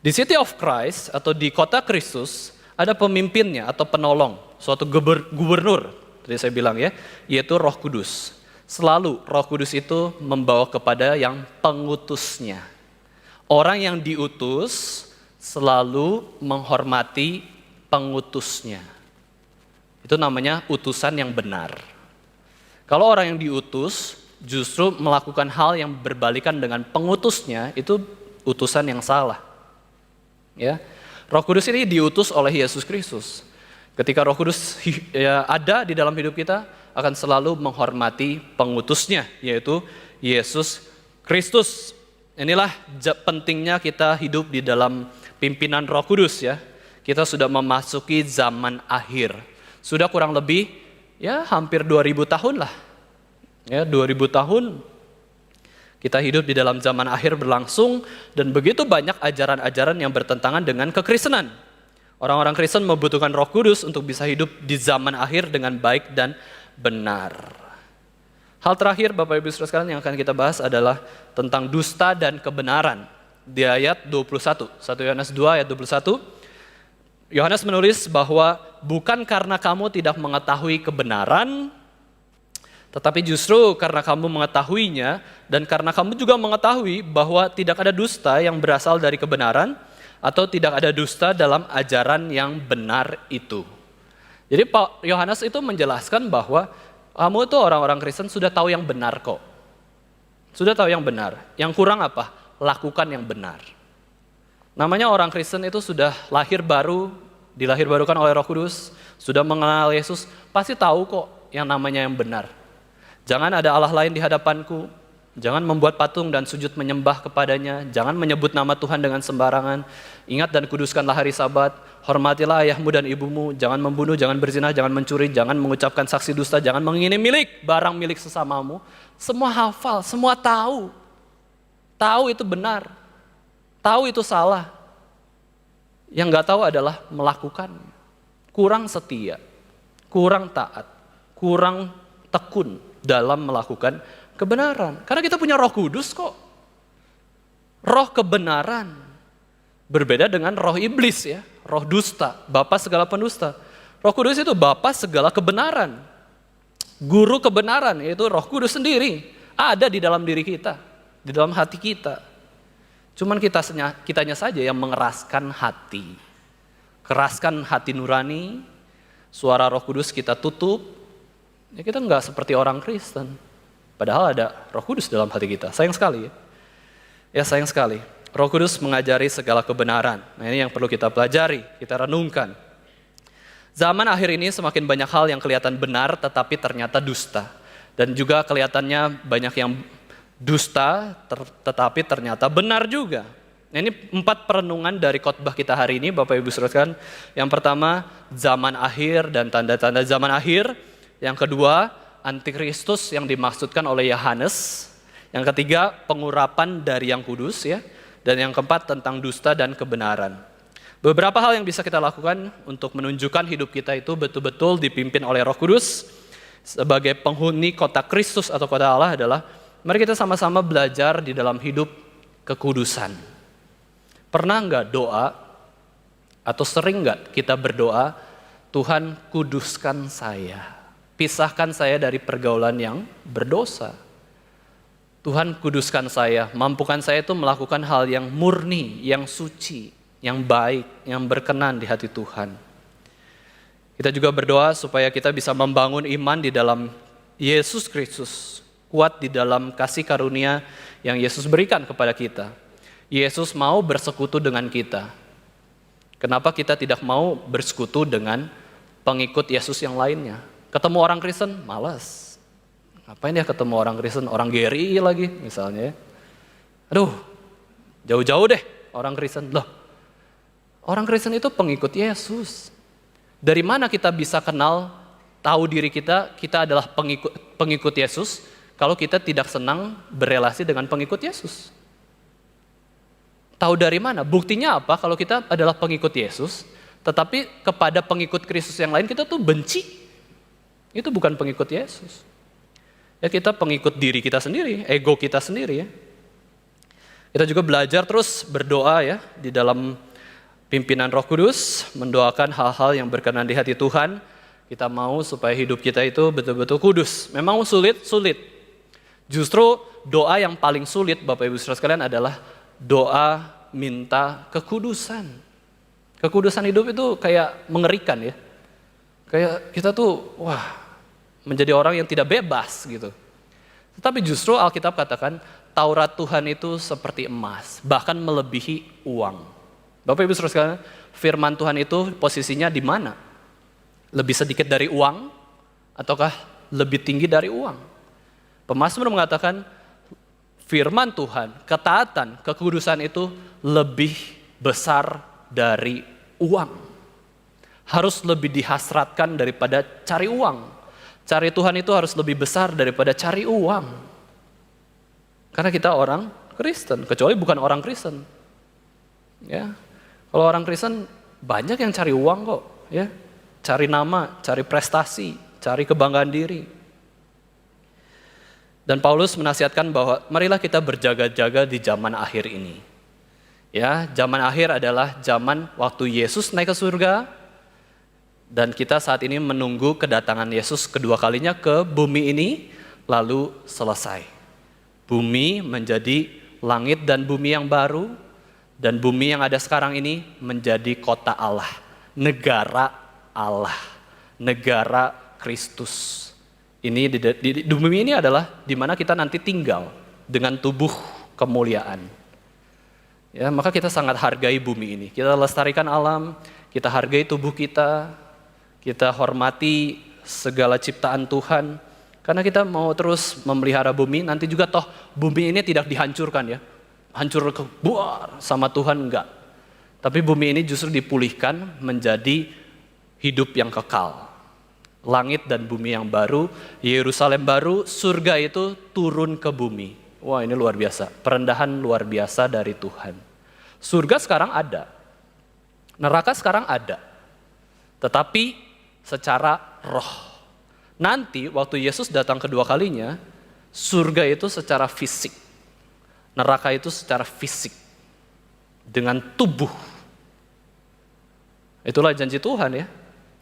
Di City of Christ atau di kota Kristus, ada pemimpinnya atau penolong, suatu gubernur, tadi saya bilang ya, yaitu Roh Kudus. Selalu Roh Kudus itu membawa kepada yang pengutusnya. Orang yang diutus selalu menghormati pengutusnya. Itu namanya utusan yang benar. Kalau orang yang diutus justru melakukan hal yang berbalikan dengan pengutusnya, itu utusan yang salah. Ya, Roh Kudus ini diutus oleh Yesus Kristus. Ketika Roh Kudus ada di dalam hidup kita, akan selalu menghormati pengutusnya, yaitu Yesus Kristus. Inilah pentingnya kita hidup di dalam pimpinan Roh Kudus ya. Kita sudah memasuki zaman akhir. Sudah kurang lebih ya hampir 2000 tahun lah. Ya, 2000 tahun kita hidup di dalam zaman akhir berlangsung dan begitu banyak ajaran-ajaran yang bertentangan dengan kekristenan. Orang-orang Kristen membutuhkan Roh Kudus untuk bisa hidup di zaman akhir dengan baik dan benar. Hal terakhir Bapak Ibu Saudara sekalian yang akan kita bahas adalah tentang dusta dan kebenaran. Di ayat 21, 1 Yohanes 2 ayat 21, Yohanes menulis bahwa bukan karena kamu tidak mengetahui kebenaran, tetapi justru karena kamu mengetahuinya dan karena kamu juga mengetahui bahwa tidak ada dusta yang berasal dari kebenaran atau tidak ada dusta dalam ajaran yang benar itu. Jadi Pak Yohanes itu menjelaskan bahwa kamu itu orang-orang Kristen sudah tahu yang benar kok. Sudah tahu yang benar. Yang kurang apa? Lakukan yang benar. Namanya orang Kristen itu sudah lahir baru, dilahirbarukan oleh Roh Kudus, sudah mengenal Yesus, pasti tahu kok yang namanya yang benar. Jangan ada Allah lain di hadapanku, jangan membuat patung dan sujud menyembah kepadanya, jangan menyebut nama Tuhan dengan sembarangan, ingat dan kuduskanlah hari Sabat, hormatilah ayahmu dan ibumu, jangan membunuh, jangan berzina, jangan mencuri, jangan mengucapkan saksi dusta, jangan mengingini barang milik sesamamu. Semua hafal, semua tahu. Tahu itu benar, tahu itu salah. Yang gak tahu adalah melakukan. Kurang setia, kurang taat, kurang tekun dalam melakukan kebenaran. Karena kita punya Roh Kudus kok. Roh kebenaran. Berbeda dengan roh iblis ya, roh dusta, bapa segala pendusta. Roh Kudus itu bapa segala kebenaran. Guru kebenaran yaitu Roh Kudus sendiri. Ada di dalam diri kita, di dalam hati kita. Cuman kitanya saja yang mengeraskan hati. Keraskan hati nurani, suara Roh Kudus kita tutup, ya kita nggak seperti orang Kristen. Padahal ada Roh Kudus dalam hati kita. Sayang sekali ya. Ya sayang sekali. Roh Kudus mengajari segala kebenaran. Nah ini yang perlu kita pelajari, kita renungkan. Zaman akhir ini semakin banyak hal yang kelihatan benar tetapi ternyata dusta. Dan juga kelihatannya banyak yang dusta tetapi ternyata benar juga. Nah, ini 4 perenungan dari khotbah kita hari ini, Bapak Ibu saudara. Yang pertama, zaman akhir dan tanda-tanda zaman akhir. Yang kedua, antikristus yang dimaksudkan oleh Yohanes. Yang ketiga, pengurapan dari yang kudus ya. Dan yang keempat, tentang dusta dan kebenaran. Beberapa hal yang bisa kita lakukan untuk menunjukkan hidup kita itu betul-betul dipimpin oleh Roh Kudus sebagai penghuni kota Kristus atau kota Allah adalah mari kita sama-sama belajar di dalam hidup kekudusan. Pernah nggak doa atau sering nggak kita berdoa, Tuhan kuduskan saya, pisahkan saya dari pergaulan yang berdosa. Tuhan kuduskan saya, mampukan saya itu melakukan hal yang murni, yang suci, yang baik, yang berkenan di hati Tuhan. Kita juga berdoa supaya kita bisa membangun iman di dalam Yesus Kristus, kuat di dalam kasih karunia yang Yesus berikan kepada kita. Yesus mau bersekutu dengan kita. Kenapa kita tidak mau bersekutu dengan pengikut Yesus yang lainnya? Ketemu orang Kristen, malas. Ngapain ya ketemu orang Kristen, orang GRI lagi misalnya. Aduh, jauh-jauh deh orang Kristen. Loh, orang Kristen itu pengikut Yesus. Dari mana kita bisa kenal, tahu diri kita adalah pengikut Yesus, kalau kita tidak senang berelasi dengan pengikut Yesus? Tahu dari mana? Buktinya apa kalau kita adalah pengikut Yesus, tetapi kepada pengikut Kristus yang lain kita tuh benci. Itu bukan pengikut Yesus. Ya kita pengikut diri kita sendiri, ego kita sendiri ya. Kita juga belajar terus berdoa ya di dalam pimpinan Roh Kudus, mendoakan hal-hal yang berkenan di hati Tuhan. Kita mau supaya hidup kita itu betul-betul kudus. Memang sulit. Justru doa yang paling sulit Bapak Ibu Saudara sekalian adalah doa minta kekudusan. Kekudusan hidup itu kayak mengerikan ya. Kayak kita tuh menjadi orang yang tidak bebas gitu. Tetapi justru Alkitab katakan Taurat Tuhan itu seperti emas, bahkan melebihi uang. Bapak Ibu Saudara sekalian, firman Tuhan itu posisinya di mana? Lebih sedikit dari uang ataukah lebih tinggi dari uang? Pemazmur mengatakan firman Tuhan, ketaatan, kekudusan itu lebih besar dari uang. Harus lebih dihasratkan daripada cari uang. Cari Tuhan itu harus lebih besar daripada cari uang. Karena kita orang Kristen, kecuali bukan orang Kristen. Ya. Kalau orang Kristen banyak yang cari uang kok, ya. Cari nama, cari prestasi, cari kebanggaan diri. Dan Paulus menasihatkan bahwa marilah kita berjaga-jaga di zaman akhir ini. Ya, zaman akhir adalah zaman waktu Yesus naik ke surga dan kita saat ini menunggu kedatangan Yesus kedua kalinya ke bumi ini lalu selesai. Bumi menjadi langit dan bumi yang baru dan bumi yang ada sekarang ini menjadi kota Allah, negara Allah, negara Kristus. Ini di bumi ini adalah di mana kita nanti tinggal dengan tubuh kemuliaan. Ya, maka kita sangat hargai bumi ini. Kita lestarikan alam, kita hargai tubuh kita hormati segala ciptaan Tuhan. Karena kita mau terus memelihara bumi, nanti juga toh bumi ini tidak dihancurkan ya. Hancur kebuar sama Tuhan enggak. Tapi bumi ini justru dipulihkan menjadi hidup yang kekal. Langit dan bumi yang baru, Yerusalem baru, surga itu turun ke bumi. Wah ini luar biasa, perendahan luar biasa dari Tuhan. Surga sekarang ada, neraka sekarang ada, tetapi secara roh. Nanti waktu Yesus datang kedua kalinya, surga itu secara fisik, neraka itu secara fisik, dengan tubuh. Itulah janji Tuhan ya.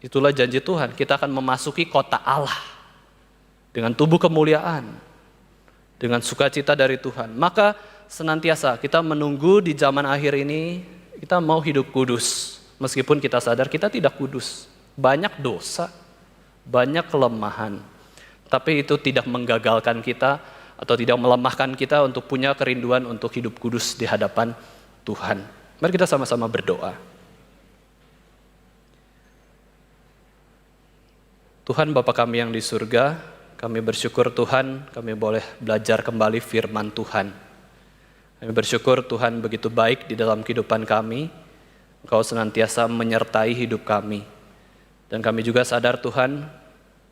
Itulah janji Tuhan, kita akan memasuki kota Allah dengan tubuh kemuliaan, dengan sukacita dari Tuhan. Maka senantiasa kita menunggu di zaman akhir ini, kita mau hidup kudus. Meskipun kita sadar kita tidak kudus. banyak dosa, banyak kelemahan. Tapi itu tidak menggagalkan kita atau tidak melemahkan kita untuk punya kerinduan untuk hidup kudus di hadapan Tuhan. Mari kita sama-sama berdoa. Tuhan Bapa kami yang di surga, kami bersyukur Tuhan, kami boleh belajar kembali firman Tuhan. Kami bersyukur Tuhan begitu baik di dalam kehidupan kami, Engkau senantiasa menyertai hidup kami. Dan kami juga sadar Tuhan,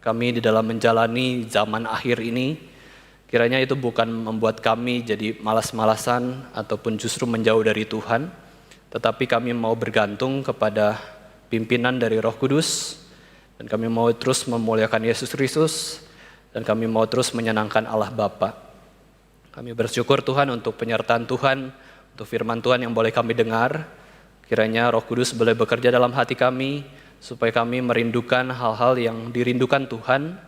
kami di dalam menjalani zaman akhir ini, kiranya itu bukan membuat kami jadi malas-malasan ataupun justru menjauh dari Tuhan, tetapi kami mau bergantung kepada pimpinan dari Roh Kudus, dan kami mau terus memuliakan Yesus Kristus, dan kami mau terus menyenangkan Allah Bapa. Kami bersyukur Tuhan untuk penyertaan Tuhan, untuk firman Tuhan yang boleh kami dengar. Kiranya Roh Kudus boleh bekerja dalam hati kami, supaya kami merindukan hal-hal yang dirindukan Tuhan,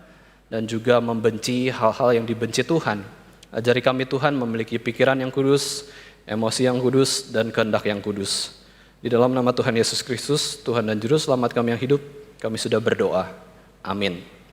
dan juga membenci hal-hal yang dibenci Tuhan. Ajari kami Tuhan memiliki pikiran yang kudus, emosi yang kudus, dan kehendak yang kudus. Di dalam nama Tuhan Yesus Kristus, Tuhan dan Juru Selamat kami yang hidup, kami sudah berdoa. Amin.